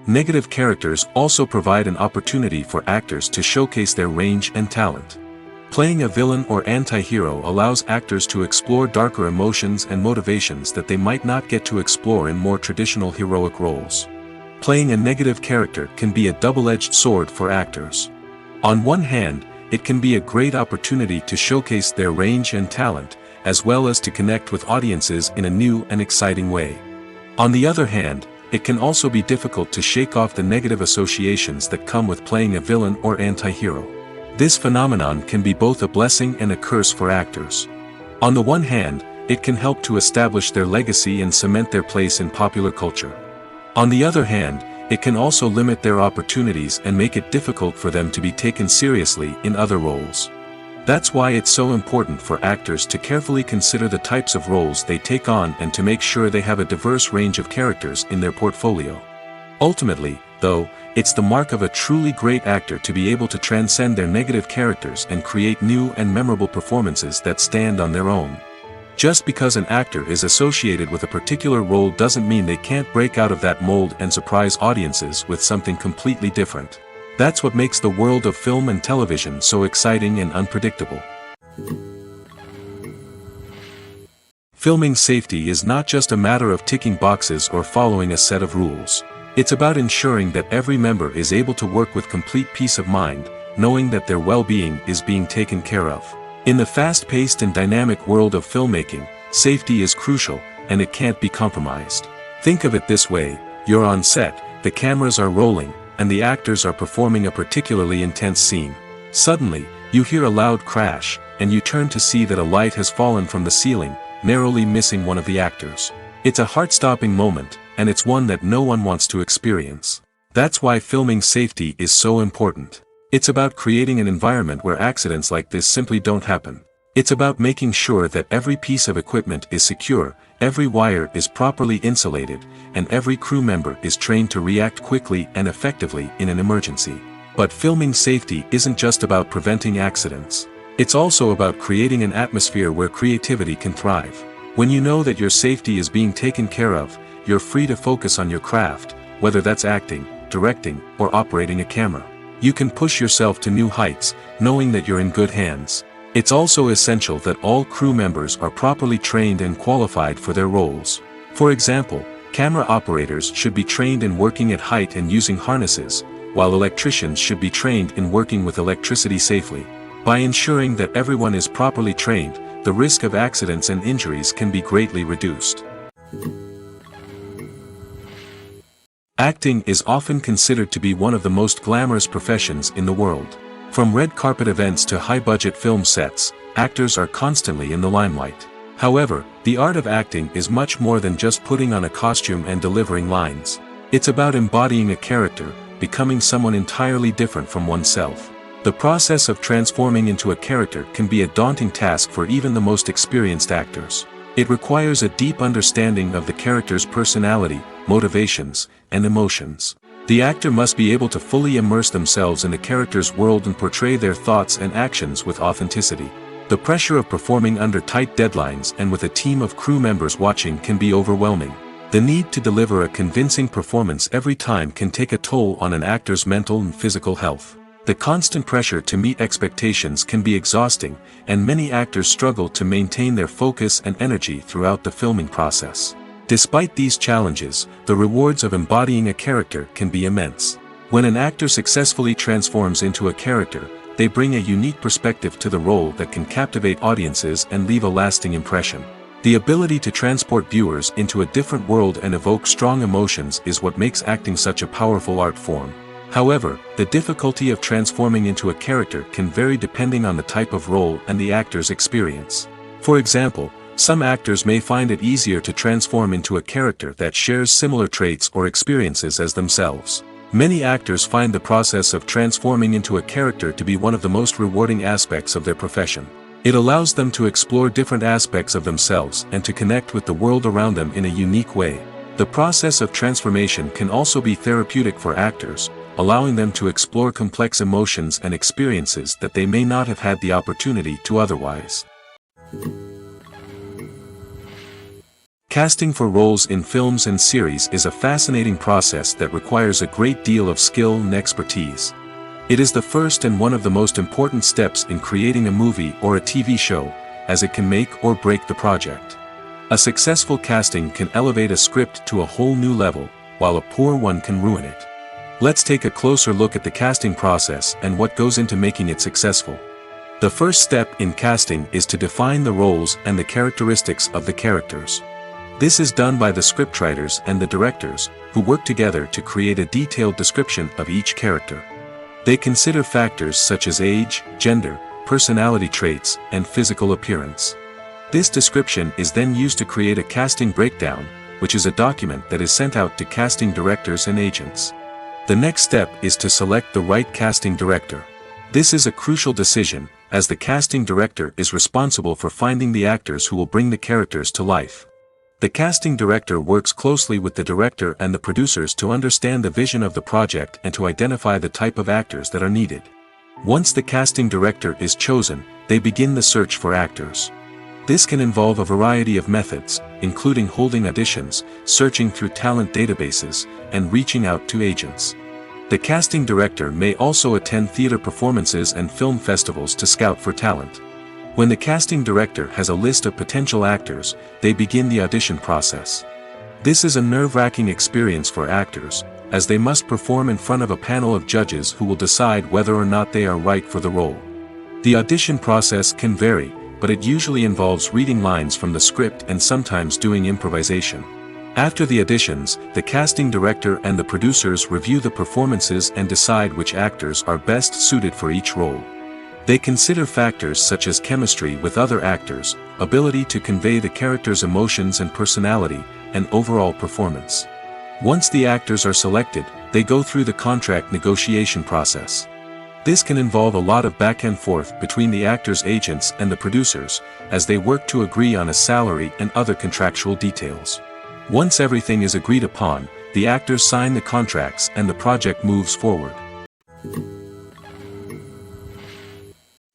Negative characters also provide an opportunity for actors to showcase their range and talent. Playing a villain or anti-hero allows actors to explore darker emotions and motivations that they might not get to explore in more traditional heroic roles. Playing a negative character can be a double-edged sword for actors. On one hand, it can be a great opportunity to showcase their range and talent, as well as to connect with audiences in a new and exciting way. On the other hand, it can also be difficult to shake off the negative associations that come with playing a villain or anti-hero. This phenomenon can be both a blessing and a curse for actors. On the one hand, it can help to establish their legacy and cement their place in popular culture. On the other hand, it can also limit their opportunities and make it difficult for them to be taken seriously in other roles. That's why it's so important for actors to carefully consider the types of roles they take on and to make sure they have a diverse range of characters in their portfolio. Ultimately, though, it's the mark of a truly great actor to be able to transcend their negative characters and create new and memorable performances that stand on their own. Just because an actor is associated with a particular role doesn't mean they can't break out of that mold and surprise audiences with something completely different. That's what makes the world of film and television so exciting and unpredictable. Filming safety is not just a matter of ticking boxes or following a set of rules. It's about ensuring that every member is able to work with complete peace of mind, knowing that their well-being is being taken care of. In the fast-paced and dynamic world of filmmaking, safety is crucial, and it can't be compromised. Think of it this way: you're on set, the cameras are rolling, and the actors are performing a particularly intense scene. Suddenly, you hear a loud crash, and you turn to see that a light has fallen from the ceiling, narrowly missing one of the actors. It's a heart-stopping moment, and it's one that no one wants to experience. That's why filming safety is so important. It's about creating an environment where accidents like this simply don't happen. It's about making sure that every piece of equipment is secure, every wire is properly insulated, and every crew member is trained to react quickly and effectively in an emergency. But filming safety isn't just about preventing accidents. It's also about creating an atmosphere where creativity can thrive. When you know that your safety is being taken care of, you're free to focus on your craft, whether that's acting, directing, or operating a camera. You can push yourself to new heights, knowing that you're in good hands. It's also essential that all crew members are properly trained and qualified for their roles. For example, camera operators should be trained in working at height and using harnesses, while electricians should be trained in working with electricity safely. By ensuring that everyone is properly trained, the risk of accidents and injuries can be greatly reduced. Acting is often considered to be one of the most glamorous professions in the world. From red carpet events to high-budget film sets, actors are constantly in the limelight. However, the art of acting is much more than just putting on a costume and delivering lines. It's about embodying a character, becoming someone entirely different from oneself. The process of transforming into a character can be a daunting task for even the most experienced actors. It requires a deep understanding of the character's personality, motivations, and emotions. The actor must be able to fully immerse themselves in the character's world and portray their thoughts and actions with authenticity. The pressure of performing under tight deadlines and with a team of crew members watching can be overwhelming. The need to deliver a convincing performance every time can take a toll on an actor's mental and physical health. The constant pressure to meet expectations can be exhausting, and many actors struggle to maintain their focus and energy throughout the filming process. Despite these challenges, the rewards of embodying a character can be immense. When an actor successfully transforms into a character, they bring a unique perspective to the role that can captivate audiences and leave a lasting impression. The ability to transport viewers into a different world and evoke strong emotions is what makes acting such a powerful art form. However, the difficulty of transforming into a character can vary depending on the type of role and the actor's experience. For example, some actors may find it easier to transform into a character that shares similar traits or experiences as themselves. Many actors find the process of transforming into a character to be one of the most rewarding aspects of their profession. It allows them to explore different aspects of themselves and to connect with the world around them in a unique way. The process of transformation can also be therapeutic for actors, allowing them to explore complex emotions and experiences that they may not have had the opportunity to otherwise. Casting for roles in films and series is a fascinating process that requires a great deal of skill and expertise. It is the first and one of the most important steps in creating a movie or a TV show, as it can make or break the project. A successful casting can elevate a script to a whole new level, while a poor one can ruin it. Let's take a closer look at the casting process and what goes into making it successful. The first step in casting is to define the roles and the characteristics of the characters. This is done by the scriptwriters and the directors, who work together to create a detailed description of each character. They consider factors such as age, gender, personality traits, and physical appearance. This description is then used to create a casting breakdown, which is a document that is sent out to casting directors and agents. The next step is to select the right casting director. This is a crucial decision, as the casting director is responsible for finding the actors who will bring the characters to life. The casting director works closely with the director and the producers to understand the vision of the project and to identify the type of actors that are needed. Once the casting director is chosen, they begin the search for actors. This can involve a variety of methods, including holding auditions, searching through talent databases, and reaching out to agents. The casting director may also attend theater performances and film festivals to scout for talent. When the casting director has a list of potential actors, they begin the audition process. This is a nerve-wracking experience for actors, as they must perform in front of a panel of judges who will decide whether or not they are right for the role. The audition process can vary, but it usually involves reading lines from the script and sometimes doing improvisation. After the auditions, the casting director and the producers review the performances and decide which actors are best suited for each role. They consider factors such as chemistry with other actors, ability to convey the character's emotions and personality, and overall performance. Once the actors are selected, they go through the contract negotiation process. This can involve a lot of back and forth between the actors' agents and the producers, as they work to agree on a salary and other contractual details. Once everything is agreed upon, the actors sign the contracts and the project moves forward.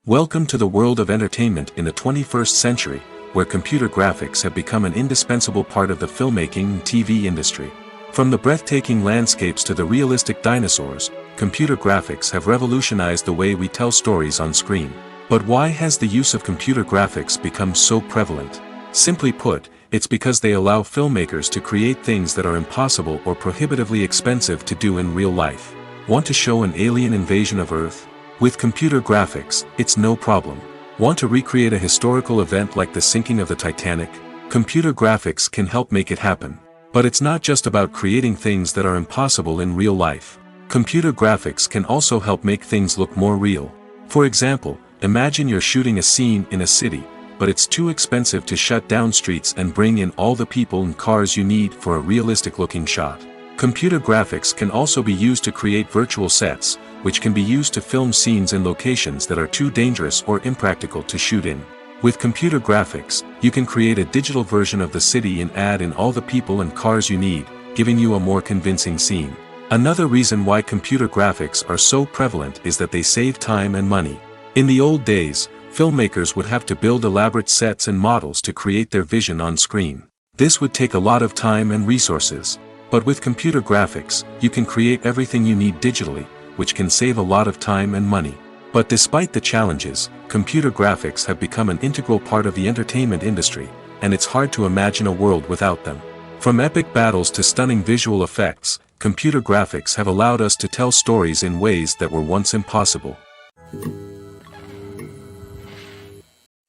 Welcome to the world of entertainment in the 21st century, where computer graphics have become an indispensable part of the filmmaking and TV industry. From the breathtaking landscapes to the realistic dinosaurs, computer graphics have revolutionized the way we tell stories on screen. But why has the use of computer graphics become so prevalent? Simply put, it's because they allow filmmakers to create things that are impossible or prohibitively expensive to do in real life. Want to show an alien invasion of Earth? With computer graphics, it's no problem. Want to recreate a historical event like the sinking of the Titanic? Computer graphics can help make it happen. But it's not just about creating things that are impossible in real life. Computer graphics can also help make things look more real. For example, imagine you're shooting a scene in a city, but it's too expensive to shut down streets and bring in all the people and cars you need for a realistic-looking shot. Computer graphics can also be used to create virtual sets, which can be used to film scenes in locations that are too dangerous or impractical to shoot in. With computer graphics, you can create a digital version of the city and add in all the people and cars you need, giving you a more convincing scene. Another reason why computer graphics are so prevalent is that they save time and money. In the old days, filmmakers would have to build elaborate sets and models to create their vision on screen. This would take a lot of time and resources. But with computer graphics, you can create everything you need digitally, which can save a lot of time and money. But despite the challenges, computer graphics have become an integral part of the entertainment industry, and it's hard to imagine a world without them. From epic battles to stunning visual effects, computer graphics have allowed us to tell stories in ways that were once impossible.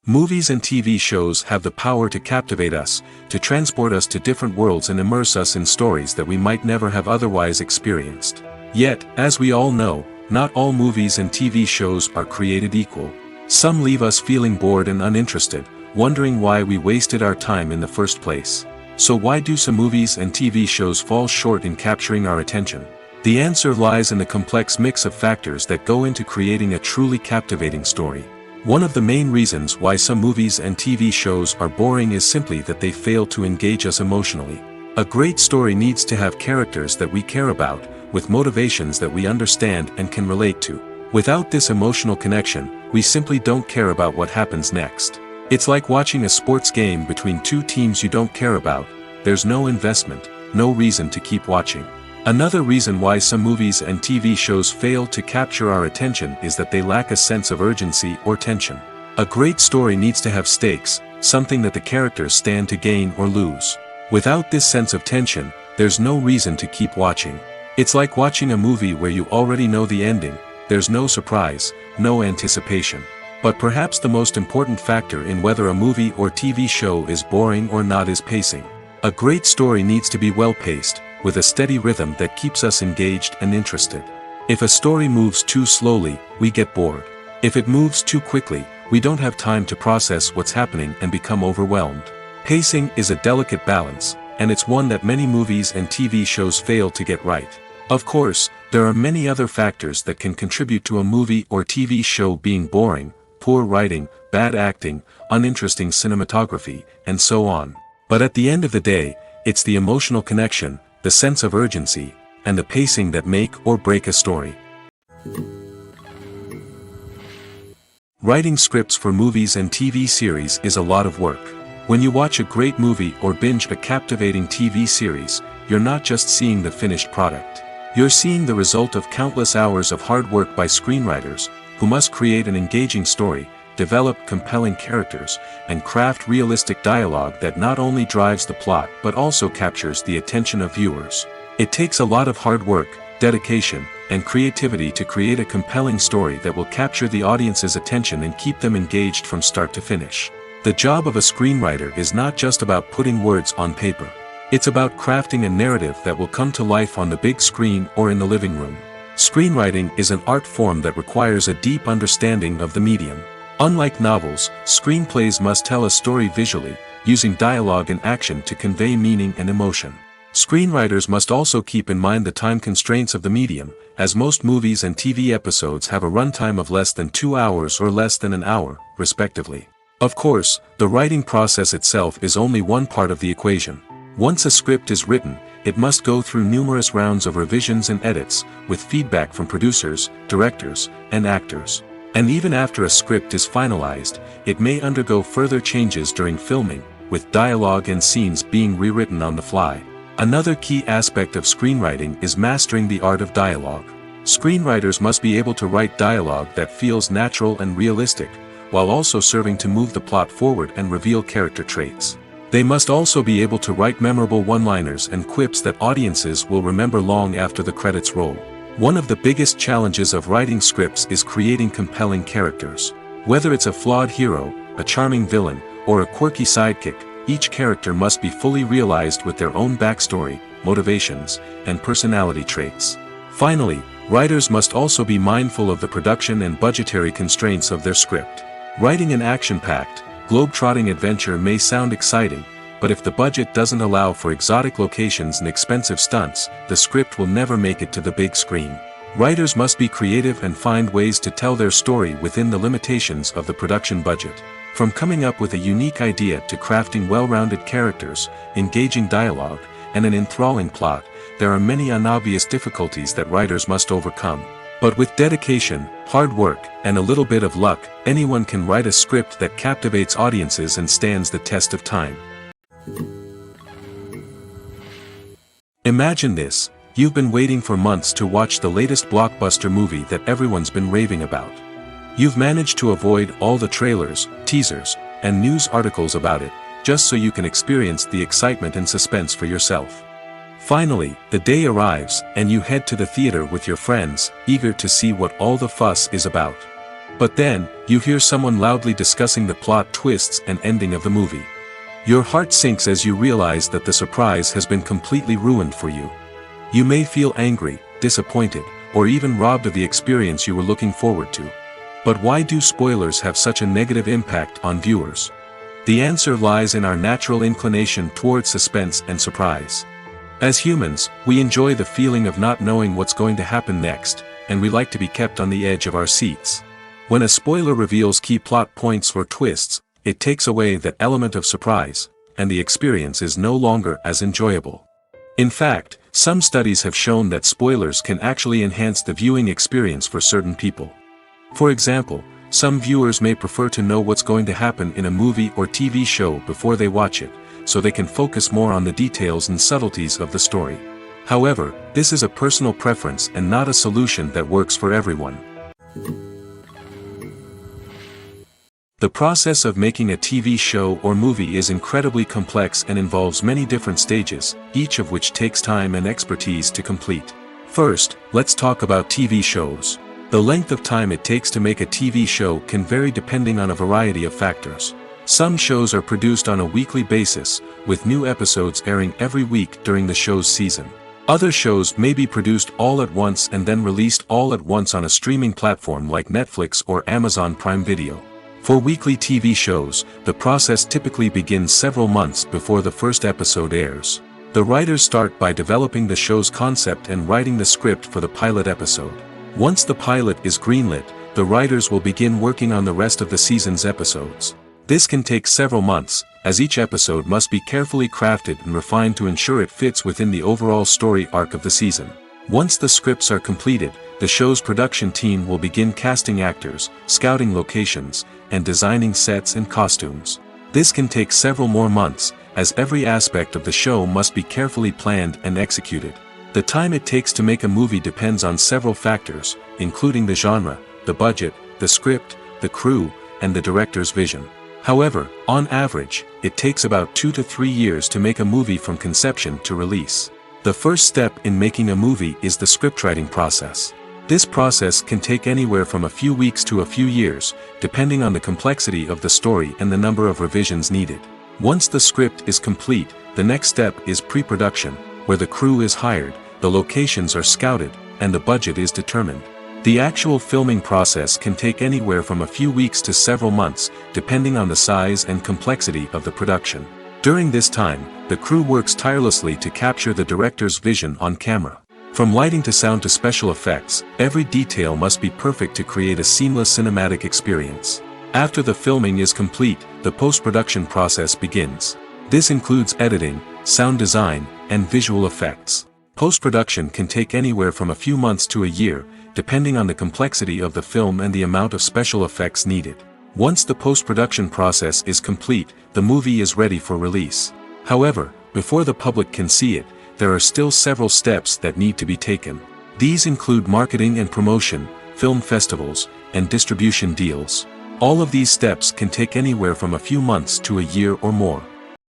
Movies and TV shows have the power to captivate us, to transport us to different worlds and immerse us in stories that we might never have otherwise experienced. Yet, as we all know, not all movies and TV shows are created equal. Some leave us feeling bored and uninterested, wondering why we wasted our time in the first place. So why do some movies and TV shows fall short in capturing our attention? The answer lies in the complex mix of factors that go into creating a truly captivating story. One of the main reasons why some movies and TV shows are boring is simply that they fail to engage us emotionally. A great story needs to have characters that we care about, with motivations that we understand and can relate to. Without this emotional connection, we simply don't care about what happens next. It's like watching a sports game between two teams you don't care about. There's no investment, no reason to keep watching. Another reason why some movies and TV shows fail to capture our attention is that they lack a sense of urgency or tension. A great story needs to have stakes, something that the characters stand to gain or lose. Without this sense of tension, there's no reason to keep watching. It's like watching a movie where you already know the ending. There's no surprise, no anticipation. But perhaps the most important factor in whether a movie or TV show is boring or not is pacing. A great story needs to be well paced, with a steady rhythm that keeps us engaged and interested. If a story moves too slowly, we get bored. If it moves too quickly, we don't have time to process what's happening and become overwhelmed. Pacing is a delicate balance, and it's one that many movies and TV shows fail to get right. Of course, there are many other factors that can contribute to a movie or TV show being boring: poor writing, bad acting, uninteresting cinematography, and so on. But at the end of the day, it's the emotional connection, the sense of urgency, and the pacing that make or break a story. Writing scripts for movies and TV series is a lot of work. When you watch a great movie or binge a captivating TV series, you're not just seeing the finished product. You're seeing the result of countless hours of hard work by screenwriters, who must create an engaging story, develop compelling characters, and craft realistic dialogue that not only drives the plot but also captures the attention of viewers. It takes a lot of hard work, dedication, and creativity to create a compelling story that will capture the audience's attention and keep them engaged from start to finish. The job of a screenwriter is not just about putting words on paper. It's about crafting a narrative that will come to life on the big screen or in the living room. Screenwriting is an art form that requires a deep understanding of the medium. Unlike novels, screenplays must tell a story visually, using dialogue and action to convey meaning and emotion. Screenwriters must also keep in mind the time constraints of the medium, as most movies and TV episodes have a runtime of less than 2 hours or less than an hour, respectively. Of course, the writing process itself is only one part of the equation. Once a script is written, it must go through numerous rounds of revisions and edits, with feedback from producers, directors, and actors. And even after a script is finalized, it may undergo further changes during filming, with dialogue and scenes being rewritten on the fly. Another key aspect of screenwriting is mastering the art of dialogue. Screenwriters must be able to write dialogue that feels natural and realistic, while also serving to move the plot forward and reveal character traits. They must also be able to write memorable one-liners and quips that audiences will remember long after the credits roll. One of the biggest challenges of writing scripts is creating compelling characters. Whether it's a flawed hero, a charming villain, or a quirky sidekick, each character must be fully realized with their own backstory, motivations, and personality traits. Finally, writers must also be mindful of the production and budgetary constraints of their script. Writing an action-packed, globe-trotting adventure may sound exciting, but if the budget doesn't allow for exotic locations and expensive stunts, the script will never make it to the big screen. Writers must be creative and find ways to tell their story within the limitations of the production budget. From coming up with a unique idea to crafting well-rounded characters, engaging dialogue, and an enthralling plot, there are many unobvious difficulties that writers must overcome. But with dedication, hard work, and a little bit of luck, anyone can write a script that captivates audiences and stands the test of time. Imagine this: you've been waiting for months to watch the latest blockbuster movie that everyone's been raving about. You've managed to avoid all the trailers, teasers, and news articles about it, just so you can experience the excitement and suspense for yourself. Finally, the day arrives, and you head to the theater with your friends, eager to see what all the fuss is about. But then, you hear someone loudly discussing the plot twists and ending of the movie. Your heart sinks as you realize that the surprise has been completely ruined for you. You may feel angry, disappointed, or even robbed of the experience you were looking forward to. But why do spoilers have such a negative impact on viewers? The answer lies in our natural inclination towards suspense and surprise. As humans, we enjoy the feeling of not knowing what's going to happen next, and we like to be kept on the edge of our seats. When a spoiler reveals key plot points or twists, it takes away that element of surprise, and the experience is no longer as enjoyable. In fact, some studies have shown that spoilers can actually enhance the viewing experience for certain people. For example, some viewers may prefer to know what's going to happen in a movie or TV show before they watch it, so they can focus more on the details and subtleties of the story. However, this is a personal preference and not a solution that works for everyone. The process of making a TV show or movie is incredibly complex and involves many different stages, each of which takes time and expertise to complete. First, let's talk about TV shows. The length of time it takes to make a TV show can vary depending on a variety of factors. Some shows are produced on a weekly basis, with new episodes airing every week during the show's season. Other shows may be produced all at once and then released all at once on a streaming platform like Netflix or Amazon Prime Video. For weekly TV shows, the process typically begins several months before the first episode airs. The writers start by developing the show's concept and writing the script for the pilot episode. Once the pilot is greenlit, the writers will begin working on the rest of the season's episodes. This can take several months, as each episode must be carefully crafted and refined to ensure it fits within the overall story arc of the season. Once the scripts are completed, the show's production team will begin casting actors, scouting locations, and designing sets and costumes. This can take several more months, as every aspect of the show must be carefully planned and executed. The time it takes to make a movie depends on several factors, including the genre, the budget, the script, the crew, and the director's vision. However, on average, it takes about 2 to 3 years to make a movie from conception to release. The first step in making a movie is the scriptwriting process. This process can take anywhere from a few weeks to a few years, depending on the complexity of the story and the number of revisions needed. Once the script is complete, the next step is pre-production, where the crew is hired, the locations are scouted, and the budget is determined. The actual filming process can take anywhere from a few weeks to several months, depending on the size and complexity of the production. During this time, the crew works tirelessly to capture the director's vision on camera. From lighting to sound to special effects, every detail must be perfect to create a seamless cinematic experience. After the filming is complete, the post-production process begins. This includes editing, sound design, and visual effects. Post-production can take anywhere from a few months to a year, depending on the complexity of the film and the amount of special effects needed. Once the post-production process is complete, the movie is ready for release. However, before the public can see it, there are still several steps that need to be taken. These include marketing and promotion, film festivals, and distribution deals. All of these steps can take anywhere from a few months to a year or more.